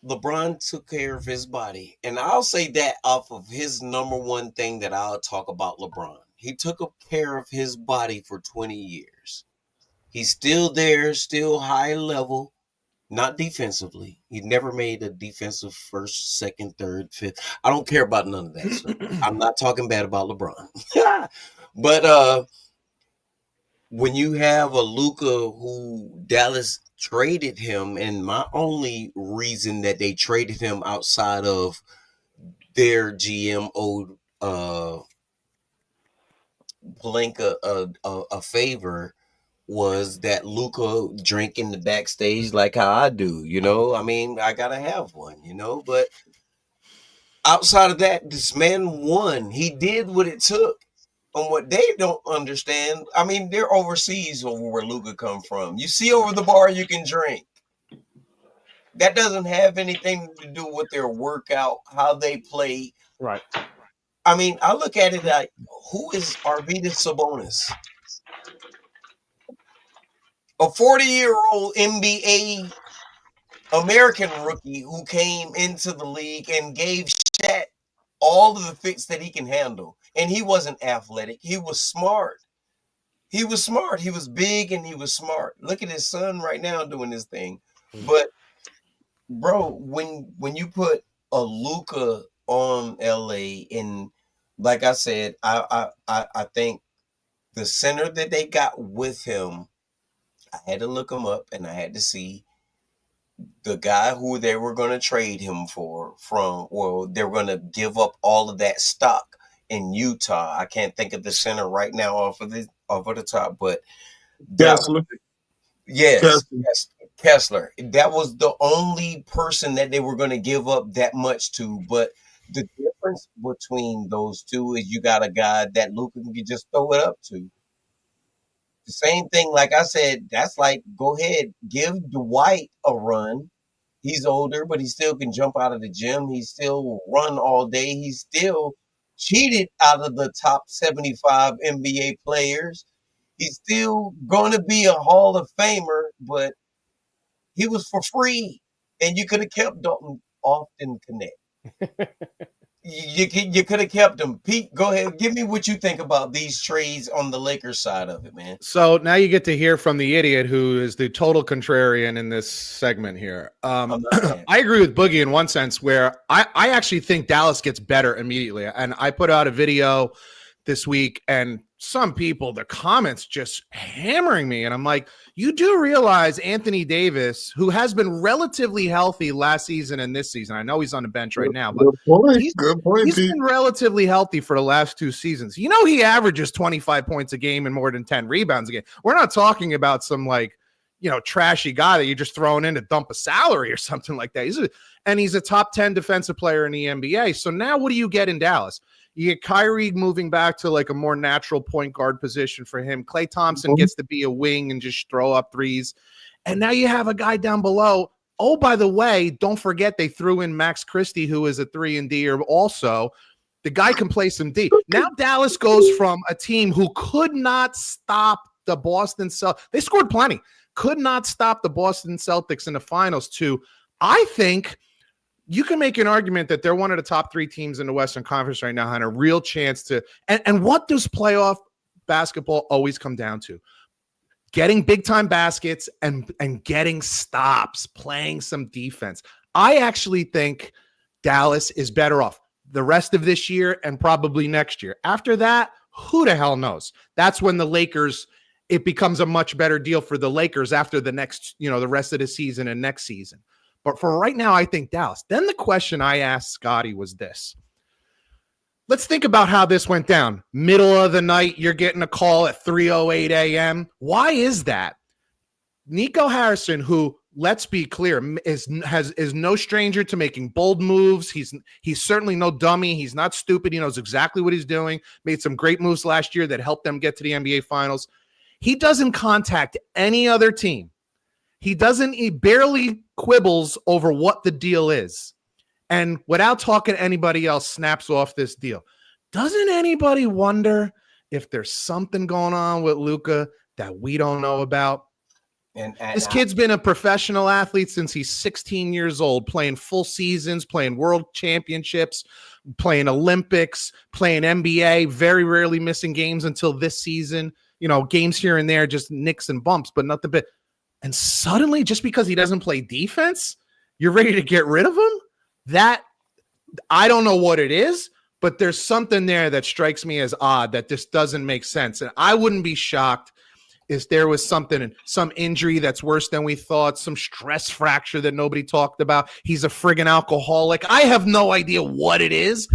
LeBron took care of his body. And I'll say that off of his number one thing that I'll talk about LeBron. He took care of his body for 20 years. He's still there, still high level, not defensively. He never made a defensive first, second, third, fifth. I don't care about none of that stuff. I'm not talking bad about LeBron. But when you have a Luka who Dallas traded him, and my only reason that they traded him outside of their GM owed Blank a favor was that Luka drank in the backstage like how I do, I mean, I gotta have one, but outside of that, this man won. He did what it took. And what they don't understand, I mean, they're overseas over where Luka come from. You see over the bar, you can drink. That doesn't have anything to do with their workout, how they play.
Right.
I mean, I look at it like, who is Arvydas Sabonis? A 40-year-old NBA American rookie who came into the league and gave Shaq all of the fits that he can handle. And he wasn't athletic. He was smart. He was smart. He was big and he was smart. Look at his son right now doing his thing. But, bro, when you put a Luka on LA, and like I said, I think the center that they got with him, I had to look him up and I had to see the guy who they were going to trade him they were going to give up all of that stock in Utah. I can't think of the center right now off of the top, but
Kessler.
Yes, Kessler. That was the only person that they were going to give up that much to. But the difference between those two is you got a guy that Luka can just throw it up to. The same thing, like I said, that's like, go ahead, give Dwight a run. He's older, but he still can jump out of the gym. He still will run all day. He still cheated out of the top 75 NBA players. He's still going to be a Hall of Famer, but he was for free. And you could have kept Dalton Often Connect. You could have kept him. Pete, go ahead. Give me what you think about these trades on the Lakers side of it, man.
So now you get to hear from the idiot who is the total contrarian in this segment here. I agree with Boogie in one sense where I actually think Dallas gets better immediately. And I put out a video this week and some people, the comments just hammering me. And I'm like, you do realize Anthony Davis, who has been relatively healthy last season and this season. I know he's on the bench right now, but
good point.
He's been relatively healthy for the last 2 seasons. He averages 25 points a game and more than 10 rebounds a game. We're not talking about some trashy guy that you're just throwing in to dump a salary or something like that. He's a top 10 defensive player in the NBA. So now what do you get in Dallas? You get Kyrie moving back to like a more natural point guard position for him. Klay Thompson gets to be a wing and just throw up threes. And now you have a guy down below. Oh, by the way, don't forget they threw in Max Christie, who is a 3-and-D-er also. The guy can play some D. Now Dallas goes from a team who could not stop the Boston Celtics. They scored plenty. Could not stop the Boston Celtics in the finals to, I think, you can make an argument that they're one of the top 3 teams in the Western Conference right now, and a real chance to. And what does playoff basketball always come down to? Getting big time baskets and getting stops, playing some defense. I actually think Dallas is better off the rest of this year and probably next year. After that, who the hell knows? That's when the Lakers, it becomes a much better deal for the Lakers after the next, the rest of the season and next season. But for right now, I think Dallas. Then the question I asked Scotty was this. Let's think about how this went down. Middle of the night, you're getting a call at 3:08 a.m. Why is that? Nico Harrison, who, let's be clear, is no stranger to making bold moves. He's certainly no dummy. He's not stupid. He knows exactly what he's doing. Made some great moves last year that helped them get to the NBA Finals. He doesn't contact any other team. He barely quibbles over what the deal is. And without talking to anybody else, snaps off this deal. Doesn't anybody wonder if there's something going on with Luka that we don't know about? And this kid's been a professional athlete since he's 16 years old, playing full seasons, playing world championships, playing Olympics, playing NBA, very rarely missing games until this season. games here and there, just nicks and bumps, but nothing big. And suddenly, just because he doesn't play defense, you're ready to get rid of him? That, I don't know what it is, but there's something there that strikes me as odd, that this doesn't make sense. And I wouldn't be shocked if there was some injury that's worse than we thought, some stress fracture that nobody talked about. He's a friggin' alcoholic. I have no idea what it is.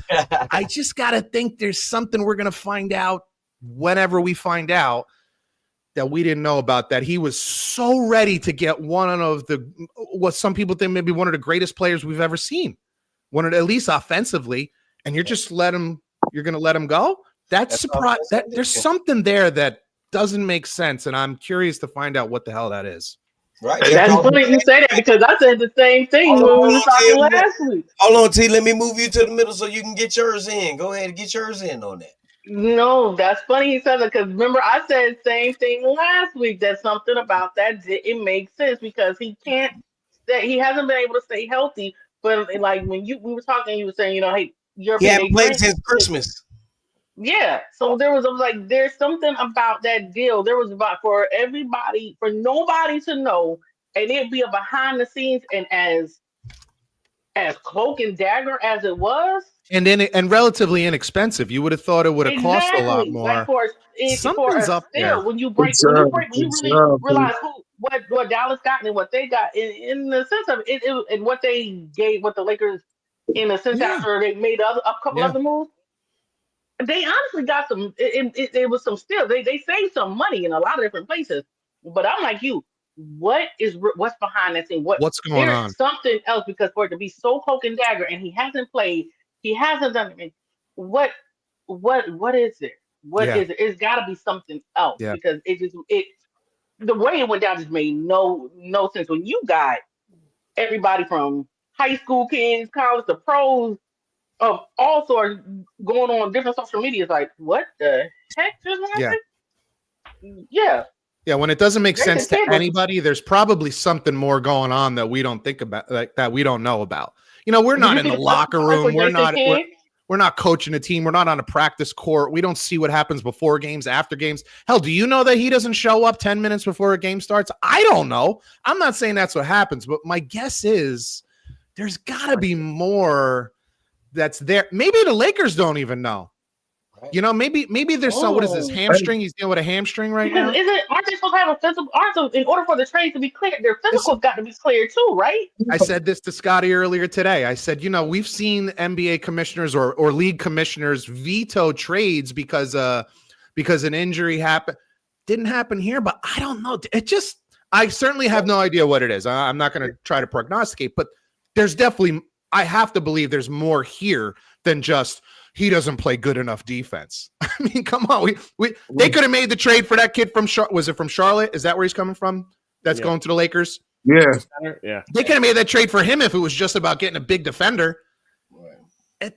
I just got to think there's something we're going to find out whenever we find out that we didn't know about, that he was so ready to get one of what some people think maybe one of the greatest players we've ever seen, one of, at least offensively, and you're going to let him go? That's surprise. There's something there that doesn't make sense, and I'm curious to find out what the hell that is.
Right.
That's funny you say that, because I said the same thing when we were talking last week.
Hold on, T. Let me move you to the middle so you can get yours in. Go ahead and get yours in on that.
No, that's funny he said that, because remember I said the same thing last week, that something about that didn't make sense, because he hasn't been able to stay healthy. But like when we were talking, you were saying, hey,
he hadn't played since Christmas.
Yeah, so there's something about that deal. There was about for nobody to know, and it'd be a behind the scenes, and as cloak and dagger as it was,
and relatively inexpensive. You would have thought it would have cost a lot more.
Like
something's up there.
When you really realize what Dallas got and what they got in the sense of it, and what they gave, what the Lakers, in the sense after they made a couple other moves. They honestly got some. It was some steals. They saved some money in a lot of different places. But I'm like you. What's behind that thing?
What's going on?
There's something else, because for it to be so cloak and dagger, and he hasn't played, he hasn't done anything. What is it? What is it? It's got to be something else, because the way it went down just made no sense. When you got everybody from high school kids, college to pros, of all sorts going on different social medias, like, what the heck just happened?
Yeah, when it doesn't make sense to anybody, there's probably something more going on that we don't think about, like that we don't know about. We're not in the locker room. We're not coaching a team. We're not on a practice court. We don't see what happens before games, after games. Hell, do you know that he doesn't show up 10 minutes before a game starts? I don't know. I'm not saying that's what happens, but my guess is there's got to be more that's there. Maybe the Lakers don't even know. Maybe there's some. What is this, hamstring? He's dealing with a hamstring right now.
Aren't they supposed to have a physical? In order for the trade to be cleared, their physical's got to be cleared too, right?
I said this to Scotty earlier today. I said, we've seen NBA commissioners or league commissioners veto trades because an injury happened. Didn't happen here, but I don't know. I certainly have no idea what it is. I'm not going to try to prognosticate, but there's definitely. I have to believe there's more here than just he doesn't play good enough defense. I mean, come on. They could have made the trade for that kid from was it from Charlotte? Is that where he's coming from? That's going to the Lakers?
Yeah.
They could have made that trade for him if it was just about getting a big defender.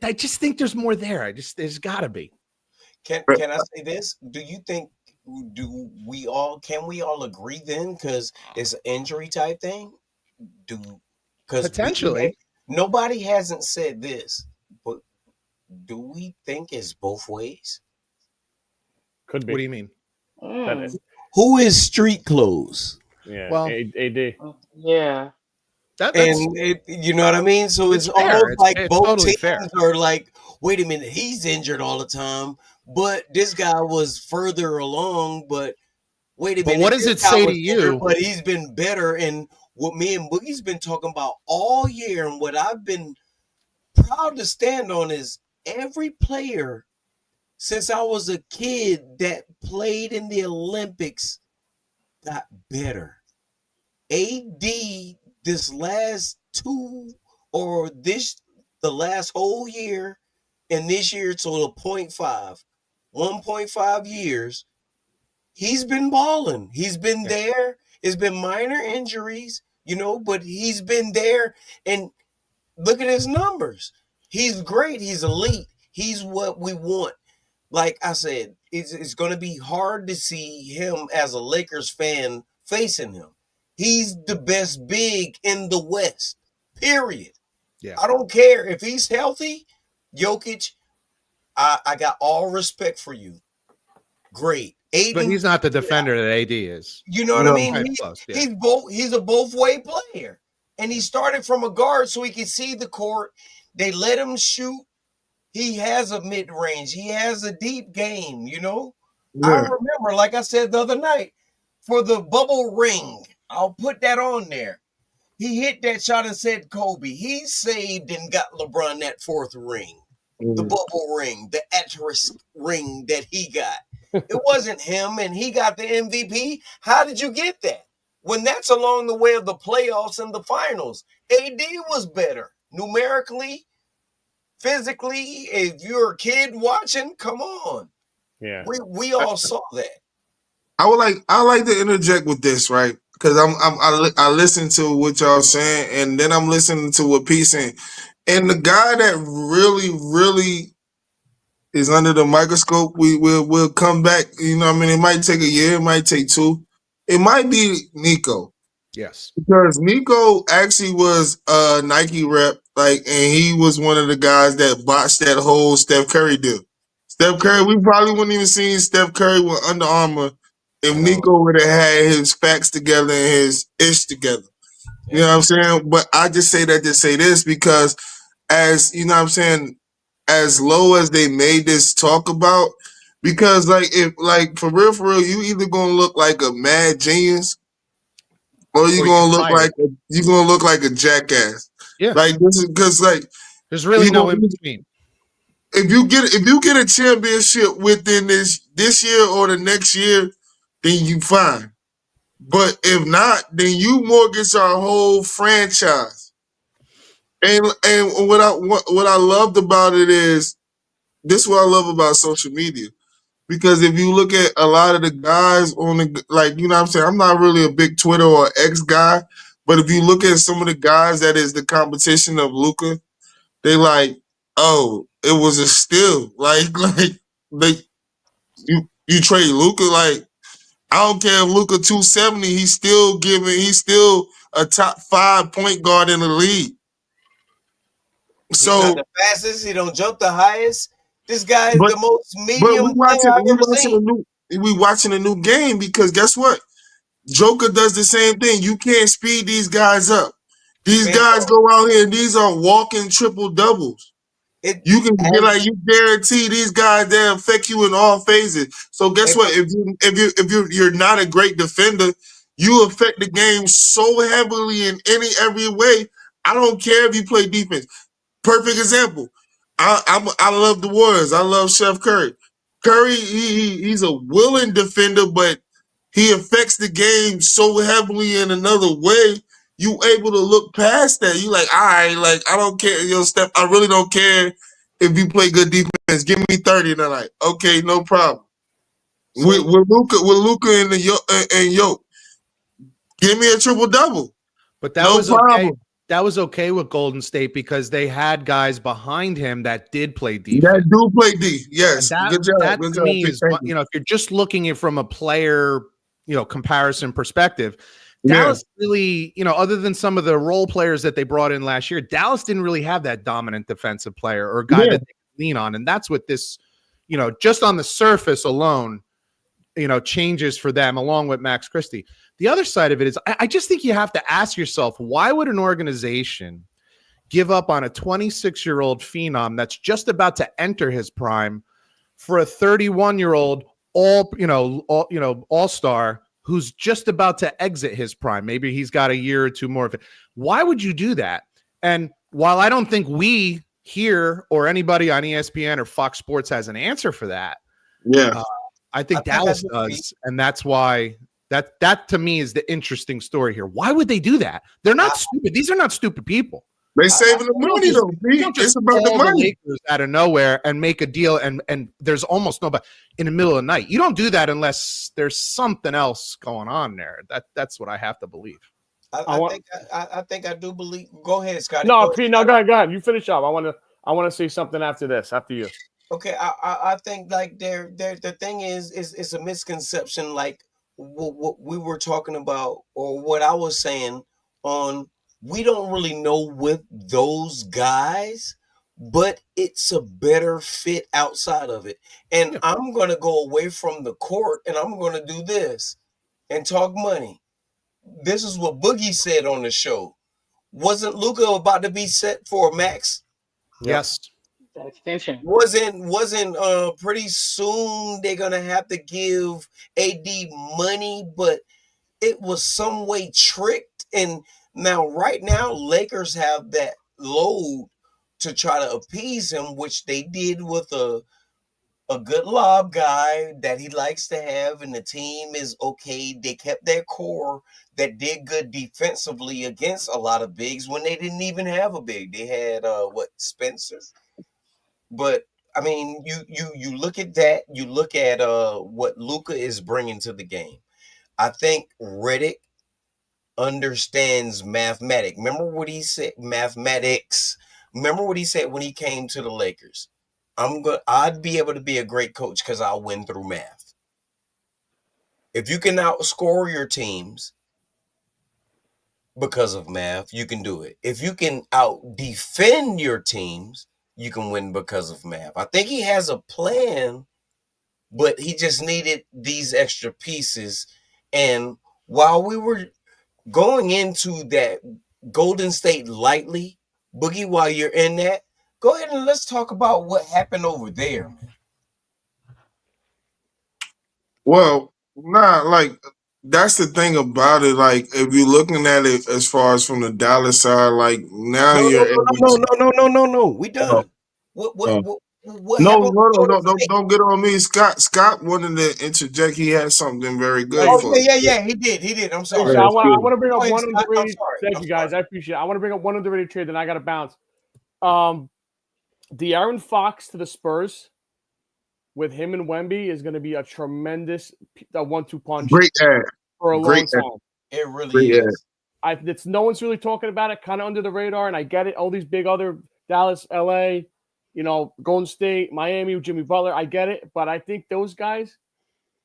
I just think there's more there. There's got to be.
Can I say this? Do you think can we all agree then, because it's an injury type thing?
Potentially.
Nobody hasn't said this, but do we think it's both ways?
Could be.
What do you mean?
Who is street clothes?
Yeah,
well,
AD.
Yeah.
You know what I mean? So it's almost like both
totally
teams are like, wait a minute, he's injured all the time, but this guy was further along, but wait a minute.
But what does it say to you?
But he's been better, and what me and Boogie's been talking about all year, and what I've been proud to stand on, is every player since I was a kid that played in the Olympics got better. AD this last the last whole year, and this year to the 1.5 years, he's been balling. He's been there. It's been minor injuries, but he's been there. And look at his numbers. He's great. He's elite. He's what we want. Like I said, it's going to be hard to see him as a Lakers fan facing him. He's the best big in the West, period.
Yeah.
I don't care if he's healthy. Jokic, I got all respect for you. Great. Aiden,
But he's not the defender that AD is.
you know what I
No.
mean?
Right, close, yeah.
He's a both-way player. And he started from a guard so he could see the court. They let him shoot. He has a mid-range. He has a deep game, you know? I
Yeah.
remember, like I said the other night, for the bubble ring, I'll put that on there. He hit that shot and said Kobe. He saved and got LeBron that fourth ring, the bubble ring, the asterisk ring that he got. It wasn't him, and he got the MVP. How did you get that? When that's along the way of the playoffs and the finals, AD was better numerically, physically. If you're a kid watching, come on.
Yeah.
We all saw that.
I like to interject with this, right? Because I listen to what y'all saying, and then I'm listening to what Pete saying. And the guy that really is under the microscope, we'll come back. You know what I mean? It might take a year, it might take two. It might be Nico.
Yes.
Because Nico actually was a Nike rep, and he was one of the guys that botched that whole Steph Curry deal. Steph Curry, we probably wouldn't even seen Steph Curry with Under Armour if Nico would have had his facts together and his ish together. You know what I'm saying? But I just say that to say this because as you know what I'm saying, as low as they made this talk about, because if for real, you either gonna look like a mad genius or you're gonna look like a jackass.
Yeah.
Like this is because
there's really no in between.
If you get a championship within this year or the next year, then you fine. But if not, then you mortgage our whole franchise. And what I loved about it is this is what I love about social media. Because if you look at a lot of the guys on the you know what I'm saying, I'm not really a big Twitter or X guy, but if you look at some of the guys that is the competition of Luka, they oh, it was a steal. You trade Luka, I don't care if Luka 270, he's still a top 5 point guard in the league.
He's not the fastest, he don't jump the highest. This guy is the most medium player I've ever seen.
We watching a new game because guess what? Joker does the same thing. You can't speed these guys up. These guys go out here and these are walking triple doubles. You guarantee these guys they affect you in all phases. So guess what? If you're not a great defender, you affect the game so heavily in every way. I don't care if you play defense. Perfect example. I love the Warriors. I love Steph Curry. Curry, he's a willing defender, but he affects the game so heavily in another way. You able to look past that. You all right, I don't care. Steph, I really don't care if you play good defense. Give me 30 tonight. Okay, no problem. So, with Luka and Yoke, give me a triple double.
But that was problem. Okay. That was okay with Golden State because they had guys behind him that did play defense.
That do play D. Yes. Good job.
That to me is, if you're just looking at it from a player, comparison perspective, Dallas really, other than some of the role players that they brought in last year, Dallas didn't really have that dominant defensive player or a guy that they could lean on. And that's what this, just on the surface alone, changes for them along with Max Christie. The other side of it is I just think you have to ask yourself, why would an organization give up on a 26-year-old phenom that's just about to enter his prime for a 31-year-old all-star who's just about to exit his prime? Maybe he's got a year or two more of it. Why would you do that? And while I don't think we here or anybody on ESPN or Fox Sports has an answer for that, I think Dallas does, and that's why that to me is the interesting story here. Why would they do that? They're not stupid. These are not stupid people.
They're saving the money, though. It's about the money.
Lakers out of nowhere and make a deal, and there's almost nobody in the middle of the night. You don't do that unless there's something else going on there. That's what I have to believe.
I think I do believe. Go ahead, Scotty.
No, Pete. No, go ahead. You finish up. I want to say something after this. After you.
Okay, I think the thing is it's a misconception, like what we were talking about or what I was saying on. We don't really know with those guys but it's a better fit outside of it. And I'm going to go away from the court and I'm going to do this and talk money. This is what Boogie said on the show. Wasn't Luka about to be set for a max?
Yes.
That extension.
Wasn't pretty soon they're going to have to give AD money, but it was some way tricked. And now, right now, Lakers have that load to try to appease him, which they did with a good lob guy that he likes to have, and the team is okay. They kept their core that did good defensively against a lot of bigs when they didn't even have a big. They had Spencer. But I mean, you look at that, you look at what Luka is bringing to the game. I think Riddick understands mathematics. Remember what he said? Mathematics. Remember what he said when he came to the Lakers? I'd be able to be a great coach because I'll win through math. If you can outscore your teams because of math, you can do it. If you can out defend your teams, you can win because of math. I think he has a plan, but he just needed these extra pieces. And while we were going into that Golden State lightly, Boogie, while you're in that, go ahead and let's talk about what happened over there, man.
Well, like that's the thing about it. Like if you're looking at it as far as from the Dallas side, like now
No,
you're able to.
no. We
Oh,
done. What what
oh.
what what
No,
happened
no,
with
no,
Golden
no, don't
State?
don't get on me. Scott wanted to interject. He had something very good
Hey,
Oh
for us.
yeah. He did. I'm
hey,
sorry.
so
Yeah,
I
sure.
want to bring
Go
up
ahead,
one
Scott. I'm
underrated.
sorry.
Thank
I'm
you guys,
sorry.
I appreciate it. I want to bring up one underrated trade, then I got to bounce. De'Aaron Fox to the Spurs with him and Wemby is going to be a tremendous 1-2 punch
Great ad.
for a
Great
long
ad.
time.
It really
Great ad.
is.
It's no one's really talking about it, kind of under the radar, and I get it. All these big other Dallas, LA, Golden State, Miami, Jimmy Butler, I get it. But I think those guys,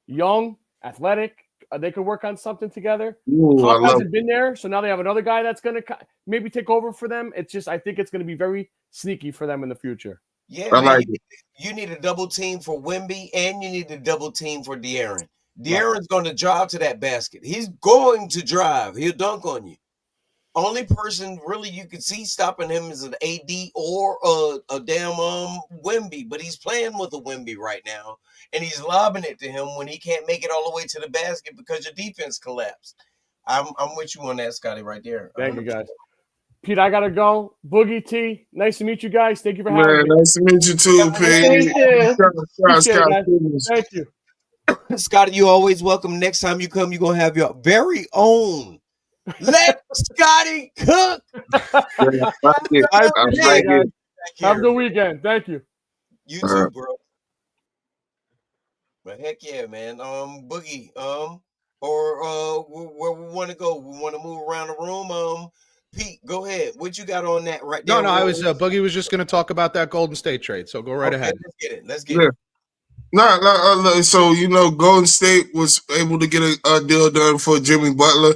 young, athletic, they could work on something together.
Ooh, I
Pop
love
hasn't been there, so now they have another guy that's going to maybe take over for them. It's just I think it's going to be very sneaky for them in the future.
Yeah,
I
man.
like it.
You need a double team for Wemby, and you need a double team for De'Aaron.
Right.
De'Aaron's going to drive to that basket. He's going to drive. He'll dunk on you. Only person really you can see stopping him is an AD or a damn Wemby, but he's playing with a Wemby right now, and he's lobbing it to him when he can't make it all the way to the basket because your defense collapsed. I'm with you on that, Scotty, right there.
Thank you, guys. Pete, I gotta go. Boogie T, nice to meet you guys. Thank you for having
Man,
me.
nice to meet you too,
Yeah,
Nice to meet
P.
you.
Appreciate it, guys. Thank you.
Scotty, you always welcome. Next time you come, you're gonna have your very own. Let Scotty cook.
Yeah, I like it.
I
I
appreciate
like
it, guys.
it.
Have a good weekend. Thank you.
You too, bro. But heck yeah, man. Boogie, or where we want to go? We want to move around the room. Pete, go ahead. What you got on that right there?
No, I was Boogie was just going to talk about that Golden State trade, so go right ahead.
Let's get it.
No. So Golden State was able to get a deal done for Jimmy Butler.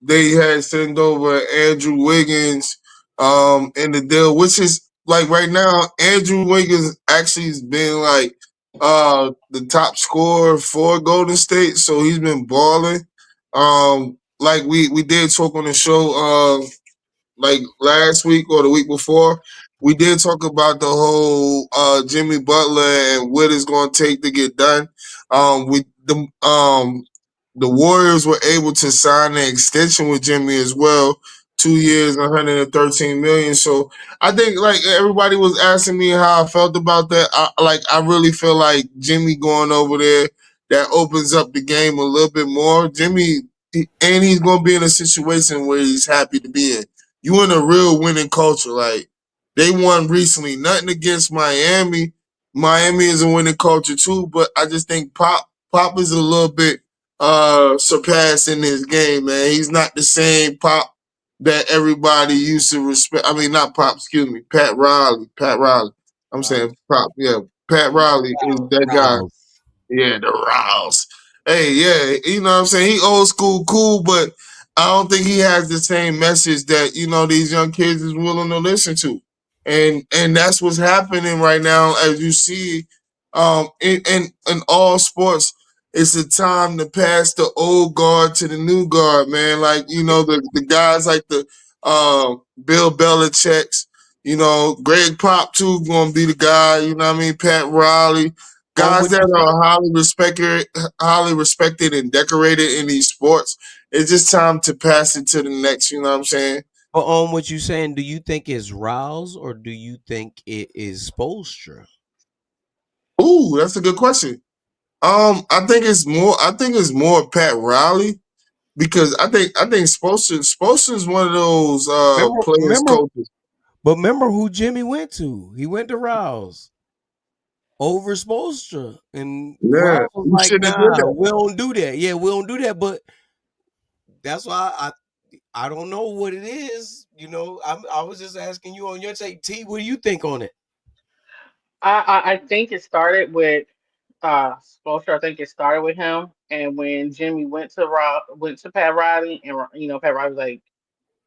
They had sent over Andrew Wiggins in the deal, which is like right now, Andrew Wiggins actually has been like the top scorer for Golden State, so he's been balling. Like we did talk on the show like last week or the week before, we did talk about the whole Jimmy Butler and what it's going to take to get done. The Warriors were able to sign an extension with Jimmy as well, 2 years, 113 million. So I think like everybody was asking me how I felt about that. I really feel like Jimmy going over there, that opens up the game a little bit more. Jimmy, and he's going to be in a situation where he's happy to be in. You in a real winning culture. Like they won recently. Nothing against Miami. Miami is a winning culture too, but I just think Pop is a little bit surpassing his game, man. He's not the same Pop that everybody used to respect. I mean, not Pop, excuse me, Pat Riley. I'm saying Pop, yeah. Pat Riley is that guy. Yeah, the Rouse. Hey, yeah, you know what I'm saying? He old school cool, but I don't think he has the same message that, these young kids is willing to listen to. and that's what's happening right now. As you see, in all sports, it's a time to pass the old guard to the new guard, man. Like the guys like the Bill Belichick's, Greg Pop too gonna be the guy. You know what I mean? Pat Riley, guys that are highly respected and decorated in these sports. It's just time to pass it to the next. You know what I'm saying?
But on what you saying, do you think it's Rouse or do you think it is Spoelstra?
Ooh, that's a good question. I think it's more. I think it's more Pat Riley because I think Spoelstra is one of those players
Remember,
coaches.
but remember who Jimmy went to? He went to Rouse over Spoelstra, and
Yeah,
Rouse was
you
like,
shouldn't have did
"Nah,
that.
we don't do that. Yeah, we don't do that." But that's why I don't know what it is. I was just asking you on your take. T, what do you think on it?
I think it started with Spoelstra. I think it started with him, and when Jimmy went to Pat Riley, and Pat Riley was like,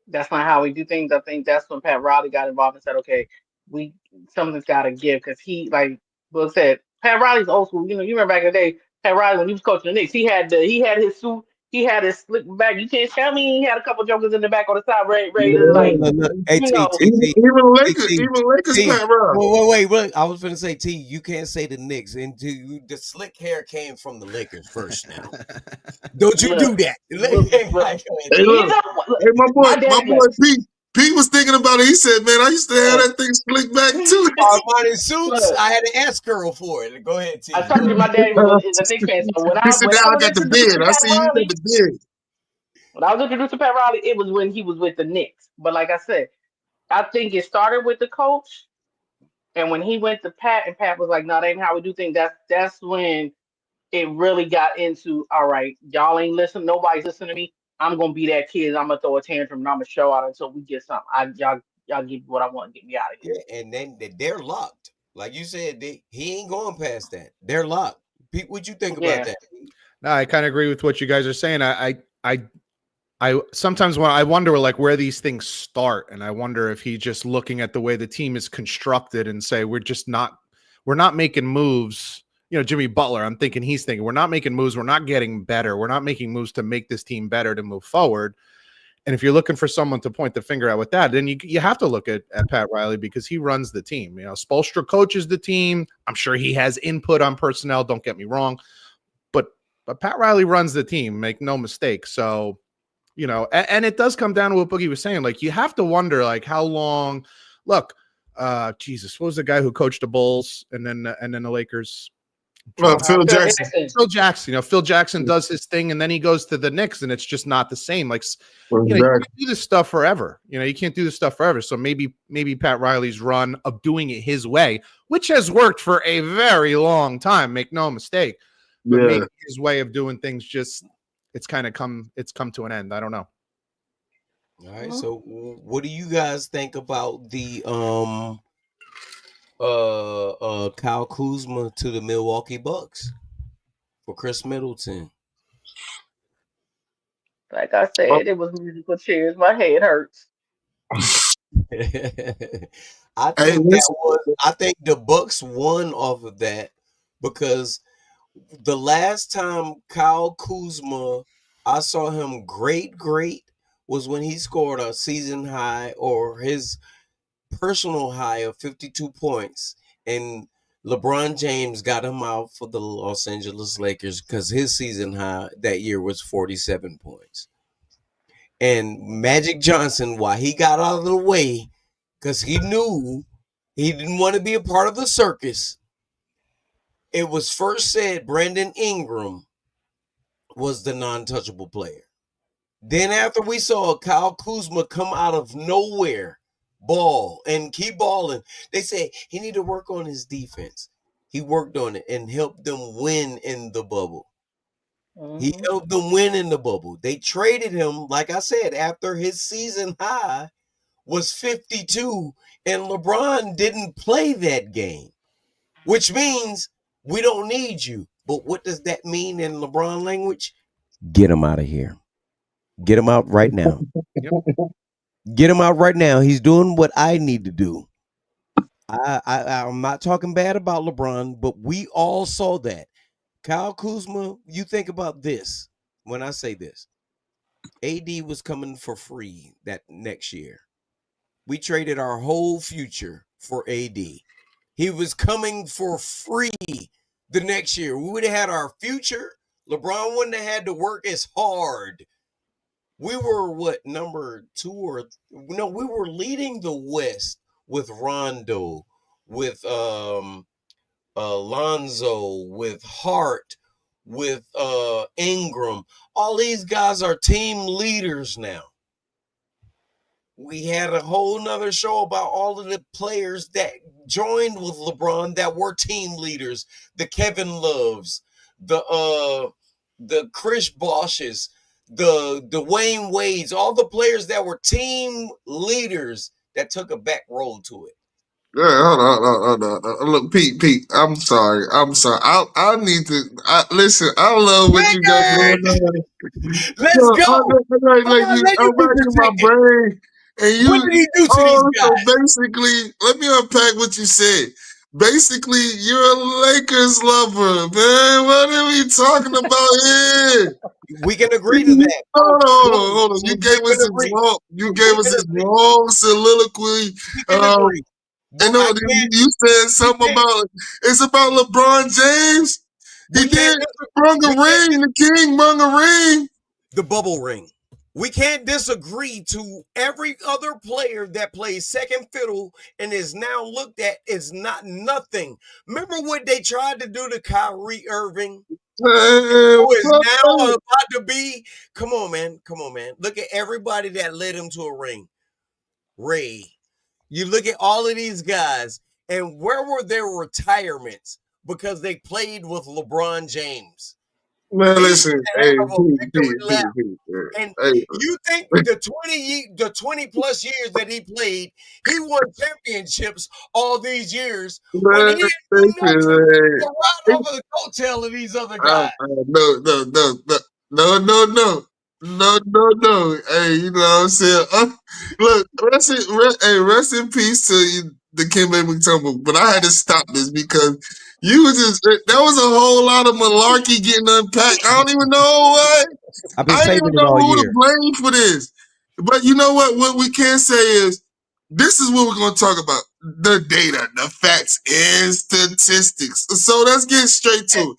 "That's not how we do things." I think that's when Pat Riley got involved and said, "Okay, we something's got to give," because he like Will said, Pat Riley's old school. You remember back in the day, Pat Riley when he was coaching the Knicks, he had his suit. He had his slick back. You can't tell me he had a couple jokers in the back on the side, ready to like,
Yeah.
Hey,
you
T,
know.
T, T, T,
Even Lakers
T.
Pat Riley.
Wait. I was going to say, T, you can't say the Knicks. And the slick hair came from the Lakers first now. Don't you do
Look,
that.
look, look.
Hey,
You
look.
know, look,
Hey,
my
my
dad.
boy
Look,
Pete. Pete was thinking about it. He said, "Man, I used to have
look,
that thing slicked back too."
Armani suits,
look.
I had an ass curl for it. Go ahead,
I
T.
told you my daddy is a Knicks fan. So
He said,
when
"Now
I
I
was
got the
introduced
beard.
to
I
Pat
see you got
Riley,
the beard."
when I was introduced to Pat Riley, it was when he was with the Knicks. But like I said, I think it started with the coach, and when he went to Pat, and Pat was like, "No, that ain't how we do things." That's when it really got into, all right, y'all ain't listening. Nobody's listening to me. I'm gonna be that kid. I'm gonna throw a tantrum. And I'm gonna show out until we get something. Y'all give me what I want. Get me out of here.
Yeah, and then they're locked. Like you said, he ain't going past that. They're locked. Pete, what you think about
Yeah.
that?
No, I kind of agree with what you guys are saying. I sometimes when I wonder like where these things start, and I wonder if he's just looking at the way the team is constructed and say we're not making moves. Jimmy Butler, I'm thinking he's thinking we're not making moves, we're not getting better, we're not making moves to make this team better to move forward. And if you're looking for someone to point the finger at with that, then you have to look at Pat Riley because he runs the team. Spoelstra coaches the team. I'm sure he has input on personnel. Don't get me wrong, but Pat Riley runs the team. Make no mistake. So. And it does come down to what Boogie was saying. Like, you have to wonder, like, how long. Look, Jesus, what was the guy who coached the Bulls and then the Lakers?
Phil
Phil
Jackson.
Jackson.
Phil Jackson. Phil Jackson does his thing, and then he goes to the Knicks, and it's just not the same. Like, you can't do this stuff forever. You can't do this stuff forever. So maybe Pat Riley's run of doing it his way, which has worked for a very long time. Make no mistake. But maybe his way of doing things just. It's come to an end. I don't know.
All right. So what do you guys think about the Kyle Kuzma to the Milwaukee Bucks for Chris Middleton?
Like I said, it was musical chairs. My head hurts.
I think the Bucks won off of that because the last time Kyle Kuzma, I saw him great, was when he scored a season high or his personal high of 52 points. And LeBron James got him out for the Los Angeles Lakers because his season high that year was 47 points. And Magic Johnson, why he got out of the way, because he knew he didn't want to be a part of the circus. It was first said Brandon Ingram was the non-touchable player. Then after we saw Kyle Kuzma come out of nowhere, ball and keep balling, they said he need to work on his defense. He worked on it and helped them win in the bubble. He helped them win in the bubble. They traded him, like I said, after his season high was 52, and LeBron didn't play that game, which means we don't need you. But what does that mean in LeBron language? Get him out of here. Get him out right now.
Yep.
Get him out right now. He's doing what I need to do. I'm not talking bad about LeBron, but we all saw that. Kyle Kuzma, you think about this when I say this. AD was coming for free that next year. We traded our whole future for AD. He was coming for free the next year. We would have had our future. LeBron wouldn't have had to work as hard. We were what, number 2 or no, we were leading the West with Rondo, with Lonzo, with Hart, with Ingram. All these guys are team leaders now. We had a whole nother show about all of the players that joined with LeBron that were team leaders. The Kevin Loves, the Chris Bosches, the Dwayne Wades, all the players that were team leaders that took a back roll to it.
Yeah, hold on. Look, Pete, I'm sorry. I need to listen. I love what you got going on.
Let's go.
I'm racking my brain, and
What did he do to these
so
guys?
basically, let me unpack what you said. Basically, you're a Lakers lover, man. What are we talking about here?
We can agree to that.
Hold on. You gave us this
agree.
long soliloquy.
We can agree.
And no, you said something about it's about LeBron James. He did brung a ring. The king brung a ring.
The bubble ring. We can't disagree to every other player that plays second fiddle and is now looked at as not nothing. Remember what they tried to do to Kyrie Irving? Who is now about to be? Come on, man. Look at everybody that led him to a ring. Ray. You look at all of these guys, and where were their retirements? Because they played with LeBron James.
Man, listen,
and you think the 20 plus years that he played, he won championships all these years when he didn't do nothing to ride over the coattail of these other guys.
No. Hey, you know what I'm saying? Look, rest in peace to the Kimbe McTumble. But I had to stop this because that was a whole lot of malarkey getting unpacked. I don't even know what. I don't even know who to blame for this. But you know what? What we can say is this is what we're going to talk about. The data, the facts, and statistics. So let's get straight to it.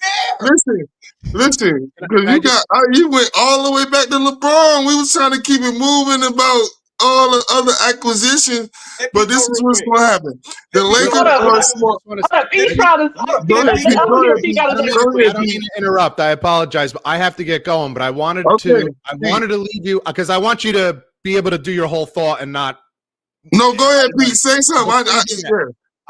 Listen, because you went all the way back to LeBron. We was trying to keep it moving about all the other acquisitions, but this is what's going to happen. The Lakers are smart.
Go ahead. I don't mean to interrupt. I apologize, but I have to get going. But I wanted to leave you because I want you to be able to do your whole thought and not.
No, go ahead, Pete. Say something.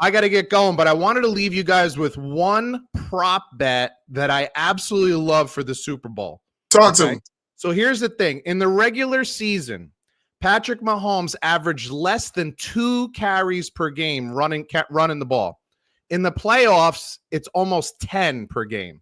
I got to get going, but I wanted to leave you guys with one prop bet that I absolutely love for the Super Bowl.
Talk to me.
So here's the thing. In the regular season, Patrick Mahomes averaged less than 2 carries per game running the ball. In the playoffs, it's almost 10 per game.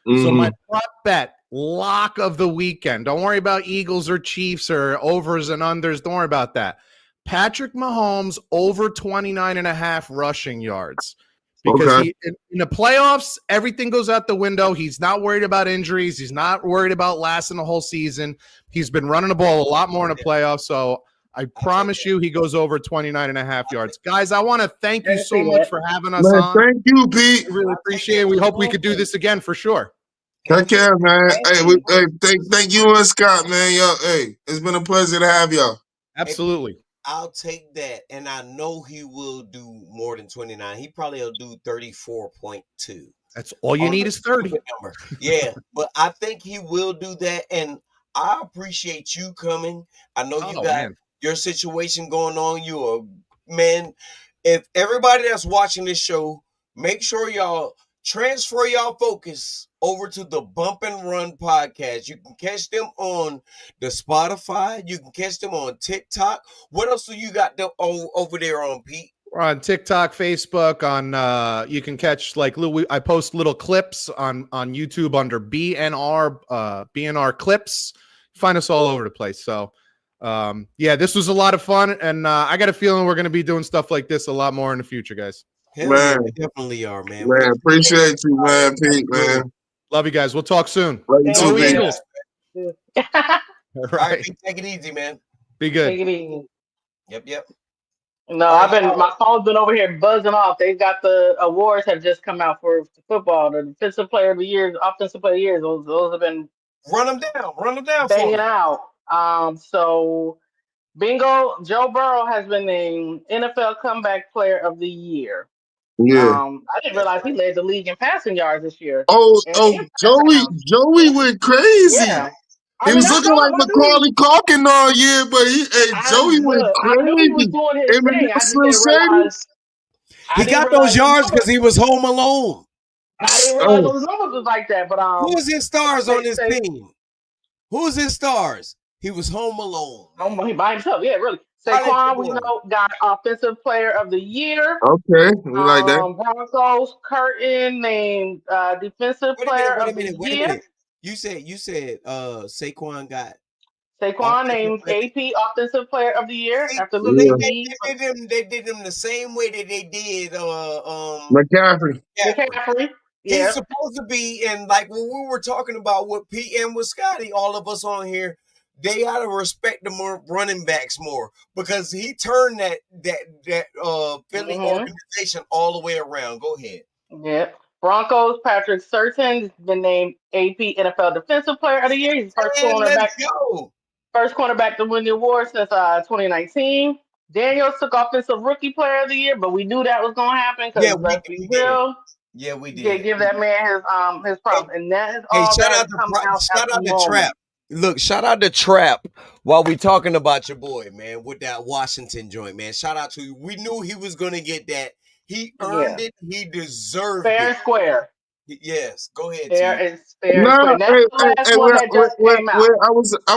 Mm-hmm. So my prop bet, lock of the weekend. Don't worry about Eagles or Chiefs or overs and unders. Don't worry about that. Patrick Mahomes over 29.5 rushing yards. Because in the playoffs, everything goes out the window. He's not worried about injuries. He's not worried about lasting the whole season. He's been running the ball a lot more in the playoffs. So I promise you he goes over 29.5 yards. Guys, I want to thank you so much for having us on.
Thank you, Pete.
We really appreciate it. We hope we could do this again for sure.
Take care, man. Thank you and Scott, man. It's been a pleasure to have y'all.
Absolutely.
I'll take that, and I know he will do more than 29. He probably will do 34.2.
That's all you need is 30.
Yeah, but I think he will do that, and I appreciate you coming. I know you got your situation going on. You are, man, if everybody that's watching this show, make sure y'all transfer y'all focus over to the Bump and Run podcast. You can catch them on the Spotify. You can catch them on TikTok. What else do you got over there on, Pete?
We're on TikTok, Facebook. On you can catch I post little clips on YouTube under BNR clips. Find us all over the place. So Yeah, this was a lot of fun, and I got a feeling we're going to be doing stuff like this a lot more in the future, guys.
Hell
Man.
yeah, we definitely are, man.
Man, appreciate you, man, Pete, man.
Love you guys. We'll talk soon.
Love you
Thank
too,
you.
Pete.
Eagles.
All
All
All right,
right.
Pete, take it easy, man.
Be good.
Take it easy.
Yep.
No,
All right,
my phone's been over here buzzing off. They got the awards have just come out for football. The defensive player of the year, offensive player of the year. Those have been
run them down for
banging
me.
out. So bingo, Joe Burrow has been named NFL comeback player of the year.
Yeah.
I didn't realize he led the league in passing yards this year.
Oh,
And
Joey
yeah,
went crazy.
yeah.
He
I mean,
was looking like
I knew
Macaulay Culkin all year, but Joey went
I knew he was
crazy.
doing his
Him and
thing.
that
I just
Slim
didn't
Shady.
realize.
He got those yards because he was home alone.
I didn't realize
Oh,
those numbers was like that. But
Who's his stars on his
say,
team? Who's his stars? He was home alone.
he by himself. Yeah, really. Saquon, we know, got offensive player of the year.
okay, we like that.
Broncos, Curtin named defensive player of the year.
You said Saquon got
Saquon named AP offensive player of the year after
so
leading the
they
league.
did him the same way that they did
McCaffrey.
McCaffrey. Yeah.
He's supposed to be, and like when we were talking about with Pete and with Scotty, all of us on here, they gotta respect the more running backs more because he turned that Philly organization all the way around. Go ahead.
Yeah. Broncos, Patrick Surtain has been named AP NFL Defensive Player of the Year. He's the first cornerback. First cornerback to win the award since 2019. Daniels took Offensive Rookie Player of the Year, but we knew that was going to happen because let's be real.
Yeah, we did.
Give that man his props, and that is all
shout
that
out to
coming out.
Shout out to Trap. Look, shout out to Trap while we talking about your boy, man, with that Washington joint, man. Shout out to you. We knew he was gonna get that. He earned it. He deserved it.
Fair and square.
Yes, go ahead.
Fair and square. That's the last one that just came out.
I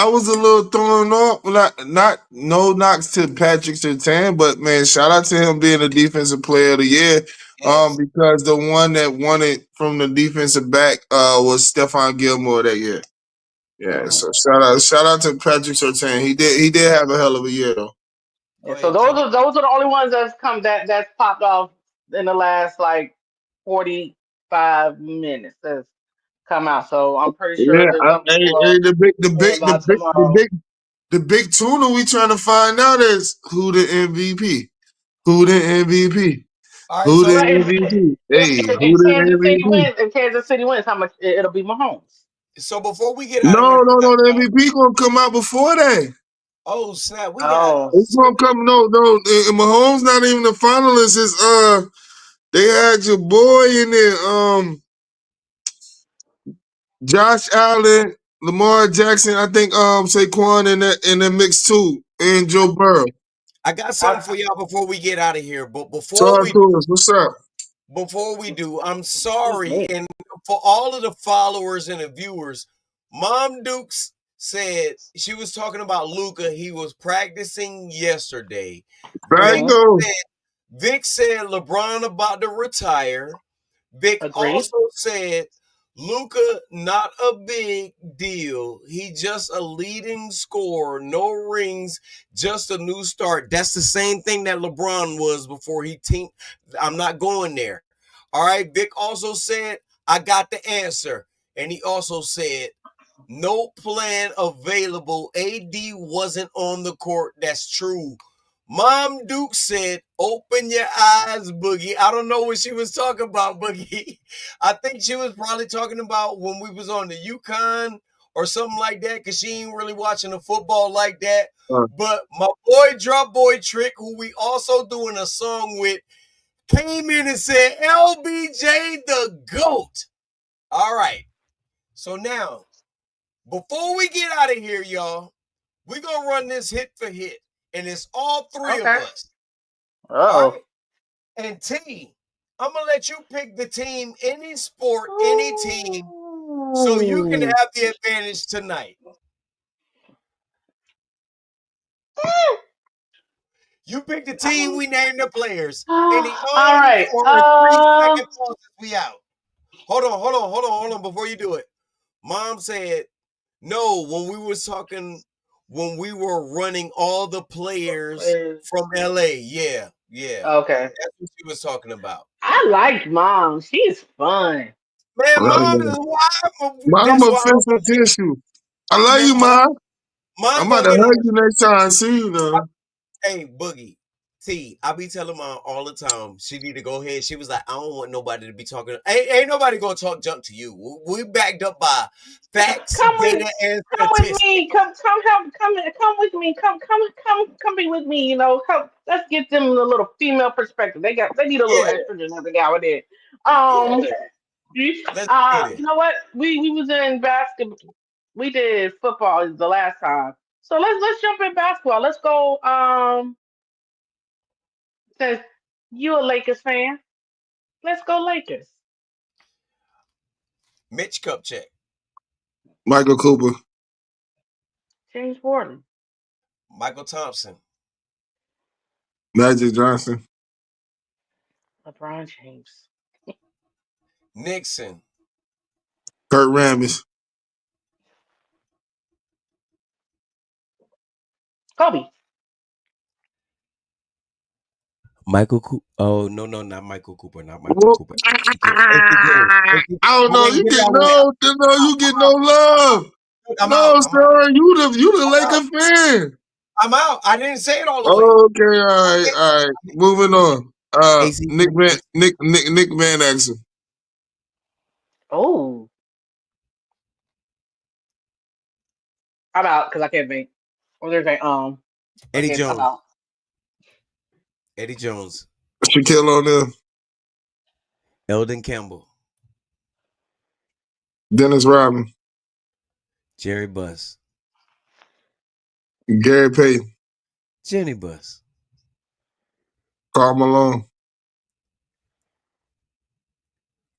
was a little thrown off. Not no knocks to Patrick Surtain, but man, shout out to him being a defensive player of the year. Yes. Because the one that won it from the defensive back was Stephon Gilmore that year. Yeah, so shout out to Patrick Surtain. He did have a hell of a year though.
Yeah, so those are the only ones that's popped off in the last like 45 minutes that's come out. So I'm pretty sure
the big tuna we trying to find out is who the MVP. Who the MVP?
Right,
who the MVP? Hey, who the MVP?
If Kansas City wins, how much it'll be Mahomes.
So before we get out of
here, the MVP gonna come out before that.
Oh snap!
It's gonna come. No. Mahomes not even the finalist. Is they had your boy in there. Josh Allen, Lamar Jackson. I think Saquon in the mix too, and Joe Burrow.
I got something for y'all before we get out of here. But before
what's up?
Before we do, I'm sorry, and for all of the followers and the viewers, Mom Dukes said she was talking about Luka. He was practicing yesterday. Vic said LeBron about to retire. Vic also said Luka not a big deal. He just a leading scorer, no rings, just a new start. That's the same thing that LeBron was before he teamed. I'm not going there. All right. Vic also said, I got the answer. And he also said, no plan available. AD wasn't on the court. That's true. Mom Duke said, open your eyes, Boogie. I don't know what she was talking about, Boogie. I think she was probably talking about when we was on the UConn or something like that, because she ain't really watching the football like that. But my boy Drop Boy Trick, who we also doing a song with, came in and said, LBJ the GOAT. All right. So now, before we get out of here, y'all, we're going to run this hit for hit. And it's all three of us.
All right?
And T, I'm going to let you pick the team, any sport, any team, so you can have the advantage tonight. You pick the team, we name the players. Any
all right.
3-second pauses, we out. Hold on, before you do it. Mom said, no, when we was talking when we were running all the players from LA. Yeah.
Okay.
That's what she was talking about.
I like Mom. She's fun.
Man,
Oh,
mom
yeah.
is why.
Mama
That's why I
official tissue. I love
man,
you, Ma. I'm
mom
about
gonna
to
get
hug
her.
you next time I see you, though.
Hey, Boogie. T, I be telling mom all the time she need to go ahead. She was like, I don't want nobody to be talking. Ain't nobody gonna talk junk to you. We backed up by facts,
Come
data,
with,
and
come with
statistics.
me. Come help. Come with me. Come be with me. You know, come. Let's get them a little female perspective. They need a little
Yeah,
estrogen every now and then.
yeah.
Um,
Let's get it.
you know what? We was in basketball. We did football the last time. So let's jump in basketball. Let's go. Since you a Lakers fan, let's go Lakers.
Mitch Kupchak,
Michael Cooper.
James Harden.
Michael Thompson,
Magic Johnson.
LeBron James.
Nixon,
Kurt Rambis.
Kobe.
Michael Cooper. Oh no, not Michael Cooper, not Michael
Well,
Cooper. AC Jones.
I don't
I
know.
didn't
You
get it
get
out
no, no, you get no love.
I'm
No,
out. I'm out.
sir. You the
I'm out.
Laker fan.
I'm out. I didn't say it all the way.
Okay, all right. Moving on.
AC
Nick Van Nick Van Exel.
Oh, I'm out because I can't think. Or there's a
Eddie
okay, I'm
Jones.
out.
Eddie Jones.
Shaquille O'Neal.
Eldon Campbell.
Dennis Rodman.
Jerry Buss.
Gary Payton.
Jenny Buss.
Karl Malone.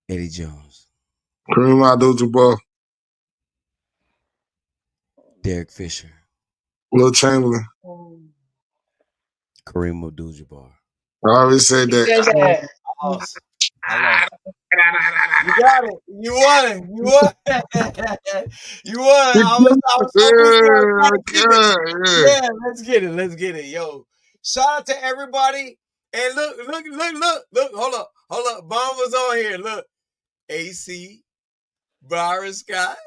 Eddie Jones.
Kareem Abdul-Jabbar.
Derek Fisher.
Will Chamberlain.
Kareem Abdul-Jabbar.
I already said
He said
that.
that.
I lost. You got it. You won it. You won. You won. I was hoping you were trying to keep it.
Yeah.
Yeah, let's get it. Let's get it. Yo. Shout out to everybody. And look. Hold up. Bomb was on here. Look. AC, Byron Scott,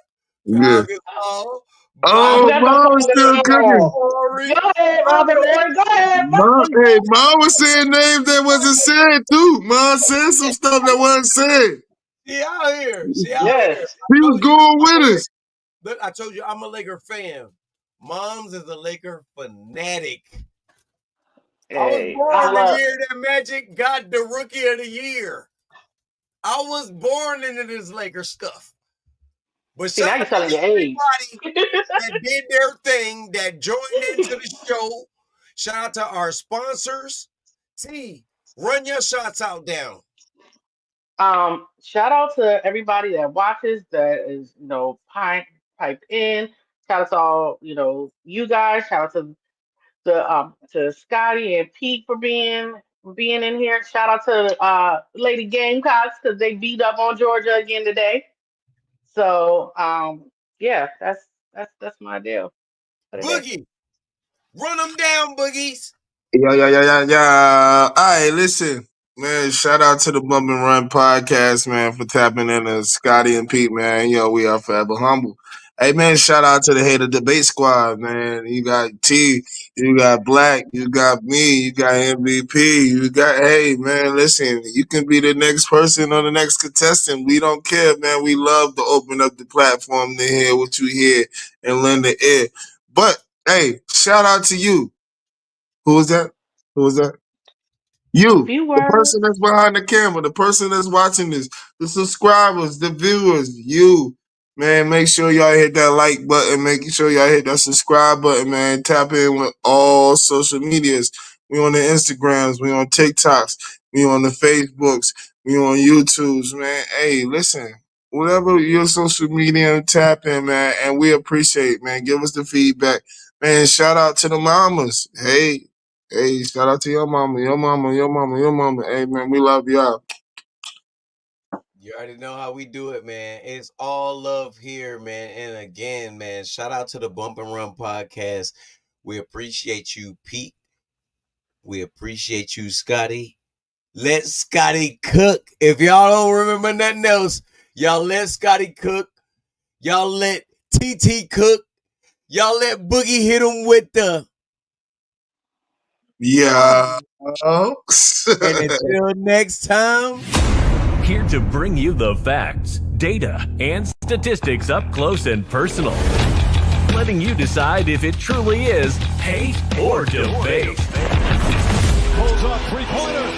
Yeah.
Falcons Hall,
I
Oh,
forgot
Bomb,
to
Mom
put
was
under
still cooking.
the
Corey.
Go ahead, Robert Ory. Go ahead, Mom.
Mom was saying names that wasn't said too. Mom said some stuff that wasn't said.
She out here. She out
Yes.
here.
He was going with us.
Look, I told you I'm a Laker fan. Mom's is a Laker fanatic. I was
Hey, I
born the
love.
year that Magic got the Rookie of the Year. I was born into this Laker stuff. But
See,
shout
now
out
you're
to
telling your age.
everybody that did their thing, that joined into the show. Shout out to our sponsors. T, run your shots out down.
Shout out to everybody that watches, that is, piped in. Shout out to all, you guys. Shout out to Scotty and Pete for being in here. Shout out to Lady Gamecocks because they beat up on Georgia again today. So yeah, that's my deal for today.
Boogie, run them down, Boogies.
Yeah. All right, listen, man. Shout out to the Bump and Run podcast, man, for tapping in to Scotty and Pete, man. We are forever humble. Hey, man, shout out to the Hater Debate Squad, man. You got T, you got Black, you got me, you got MVP, you got, hey, man, listen, you can be the next person or the next contestant. We don't care, man. We love to open up the platform to hear what you hear and lend the ear. But, hey, shout out to you. Who was that? Who was that?
A
You,
few
the
words.
person that's behind the camera, the person that's watching this, the subscribers, the viewers, you, man, make sure y'all hit that like button. Make sure y'all hit that subscribe button, man. Tap in with all social medias. We on the Instagrams, we on TikToks, we on the Facebooks, we on YouTubes, man. Hey, listen, whatever your social media, tap in, man, and we appreciate, man. Give us the feedback. Man, shout out to the mamas. Hey, shout out to your mama. Hey, man, we love y'all.
You already know how we do it, man. It's all love here, man. And again, man, shout out to the Bump and Run podcast. We appreciate you, Pete. We appreciate you, Scotty. Let Scotty cook. If y'all don't remember nothing else, y'all let Scotty cook. Y'all let TT cook. Y'all let Boogie hit him with the.
Yeah.
And until next time.
Here to bring you the facts, data, and statistics up close and personal. Letting you decide if it truly is hate or debate.
Pulls up 3-pointer.